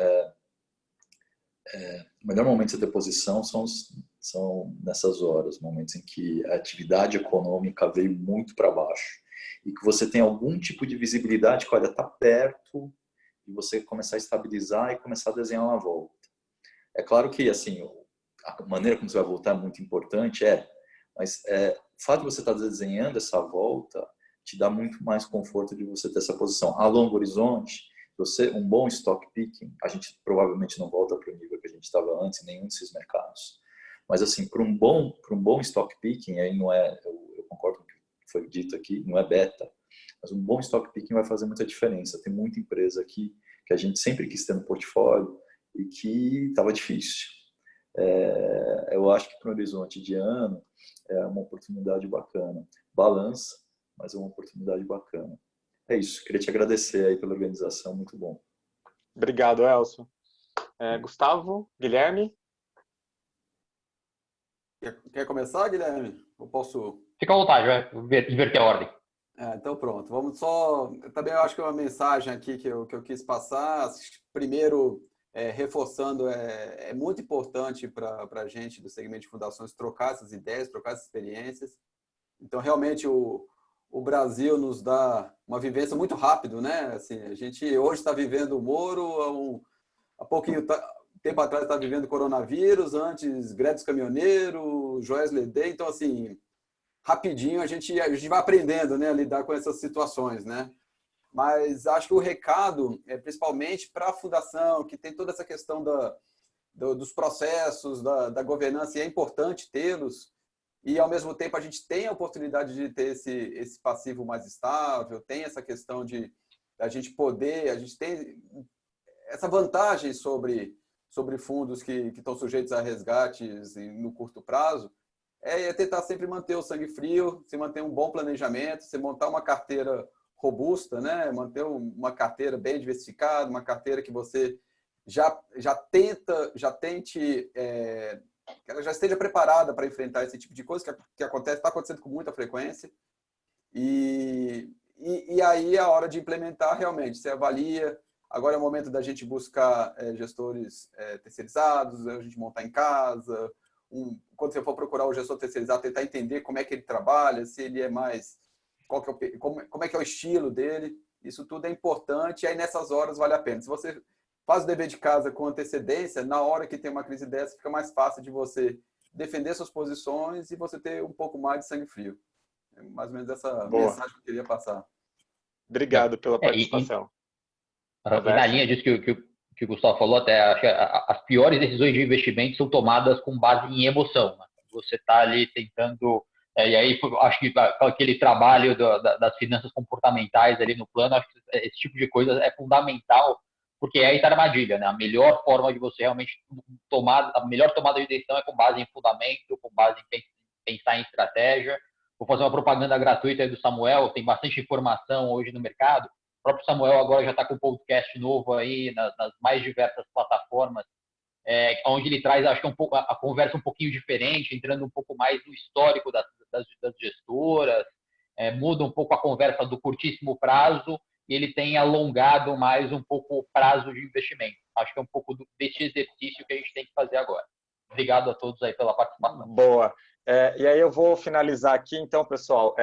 Speaker 2: o melhor momento de ter posição são nessas horas, momentos em que a atividade econômica veio muito para baixo e que você tem algum tipo de visibilidade que, olha, está perto de você começar a estabilizar e começar a desenhar uma volta. É claro que, assim, a maneira como você vai voltar é muito importante, mas o fato de você estar desenhando essa volta te dá muito mais conforto de você ter essa posição. A longo horizonte, um bom stock picking, a gente provavelmente não volta para o nível que a gente estava antes em nenhum desses mercados. Mas, assim, para um bom stock picking, aí não eu concordo com o que foi dito aqui, não é beta, mas um bom stock picking vai fazer muita diferença. Tem muita empresa aqui que a gente sempre quis ter no portfólio e que estava difícil. Eu acho que para o horizonte de ano é uma oportunidade bacana. Balança, mas é uma oportunidade bacana. É isso, queria te agradecer aí pela organização, muito bom.
Speaker 1: Obrigado, Elson. Gustavo, Guilherme?
Speaker 4: Quer começar, Guilherme? Eu posso...
Speaker 3: Fica à vontade, vai inverter a ordem.
Speaker 4: Então pronto, vamos só... Também eu acho que é uma mensagem aqui que eu quis passar. Primeiro, reforçando, é muito importante para a gente do segmento de fundações trocar essas ideias, trocar essas experiências. Então, realmente, o Brasil nos dá uma vivência muito rápido, né? Assim, a gente hoje está vivendo o Moro, há pouquinho tempo atrás está vivendo coronavírus, antes greve dos caminhoneiros, Joesley Day. Então, assim, rapidinho a gente vai aprendendo, né, a lidar com essas situações, né? Mas acho que o recado é principalmente para a fundação, que tem toda essa questão dos processos, da governança, e é importante tê-los. E, ao mesmo tempo, a gente tem a oportunidade de ter esse passivo mais estável, tem essa questão de a gente poder, a gente tem essa vantagem sobre fundos que estão sujeitos a resgates no curto prazo, é tentar sempre manter o sangue frio, se manter um bom planejamento, se montar uma carteira robusta, né? Manter uma carteira bem diversificada, uma carteira que você já tente... que ela já esteja preparada para enfrentar esse tipo de coisa que está acontecendo com muita frequência. E aí a hora de implementar realmente, você avalia. Agora é o momento da gente buscar gestores terceirizados, a gente montar em casa. Quando você for procurar o gestor terceirizado, tentar entender como é que ele trabalha, se ele é mais... como é que é o estilo dele. Isso tudo é importante e aí nessas horas vale a pena. Se você faz o dever de casa com antecedência, na hora que tem uma crise dessa, fica mais fácil de você defender suas posições e você ter um pouco mais de sangue frio. É mais ou menos essa mensagem que eu queria passar.
Speaker 1: Obrigado pela participação.
Speaker 3: E na linha disso que o Gustavo falou, até acho que as piores decisões de investimento são tomadas com base em emoção. Né? Você está ali tentando... e aí, acho que aquele trabalho das finanças comportamentais ali no plano, acho que esse tipo de coisa é fundamental, porque é a armadilha, né? A melhor forma de você realmente a melhor tomada de decisão é com base em fundamento, com base em pensar em estratégia. Vou fazer uma propaganda gratuita aí do Samuel, tem bastante informação hoje no mercado. O próprio Samuel agora já está com um podcast novo aí nas mais diversas plataformas, onde ele traz, acho que a conversa um pouquinho diferente, entrando um pouco mais no histórico das gestoras, muda um pouco a conversa do curtíssimo prazo e ele tem alongado mais um pouco o prazo de investimento. Acho que é um pouco desse exercício que a gente tem que fazer agora. Obrigado a todos aí pela participação.
Speaker 1: Boa. E aí eu vou finalizar aqui, então, pessoal,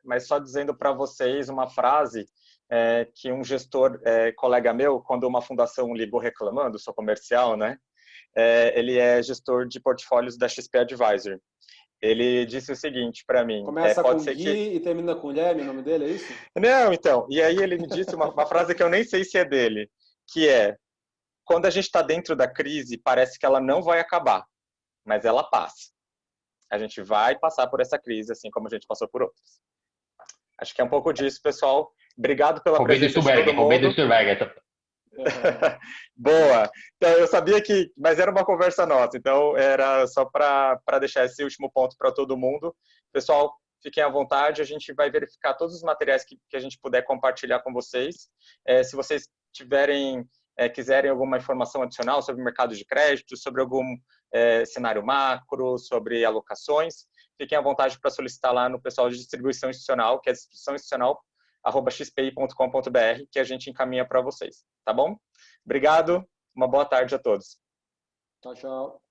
Speaker 1: mas só dizendo para vocês uma frase que um gestor, colega meu, quando uma fundação ligou reclamando, sou comercial, né? Ele é gestor de portfólios da XP Advisor. Ele disse o seguinte para mim.
Speaker 5: Começa
Speaker 1: pode
Speaker 5: com
Speaker 1: ser
Speaker 5: Gui e termina com Guilherme, o nome dele, é isso?
Speaker 1: Não, então. E aí ele me disse uma frase que eu nem sei se é dele, que é: quando a gente está dentro da crise, parece que ela não vai acabar, mas ela passa. A gente vai passar por essa crise, assim como a gente passou por outras. Acho que é um pouco disso, pessoal. Obrigado pela presença de todo mundo.
Speaker 3: Roubei do Sturberg.
Speaker 1: Boa. Então, eu sabia que... Mas era uma conversa nossa, então era só para deixar esse último ponto para todo mundo. Pessoal, fiquem à vontade, a gente vai verificar todos os materiais que a gente puder compartilhar com vocês. Se vocês quiserem alguma informação adicional sobre o mercado de crédito, sobre algum cenário macro, sobre alocações, fiquem à vontade para solicitar lá no pessoal de distribuição institucional, que é distribuiçãoinstitucional@xpi.com.br, que a gente encaminha para vocês, tá bom? Obrigado, uma boa tarde a todos.
Speaker 5: Tchau, tchau.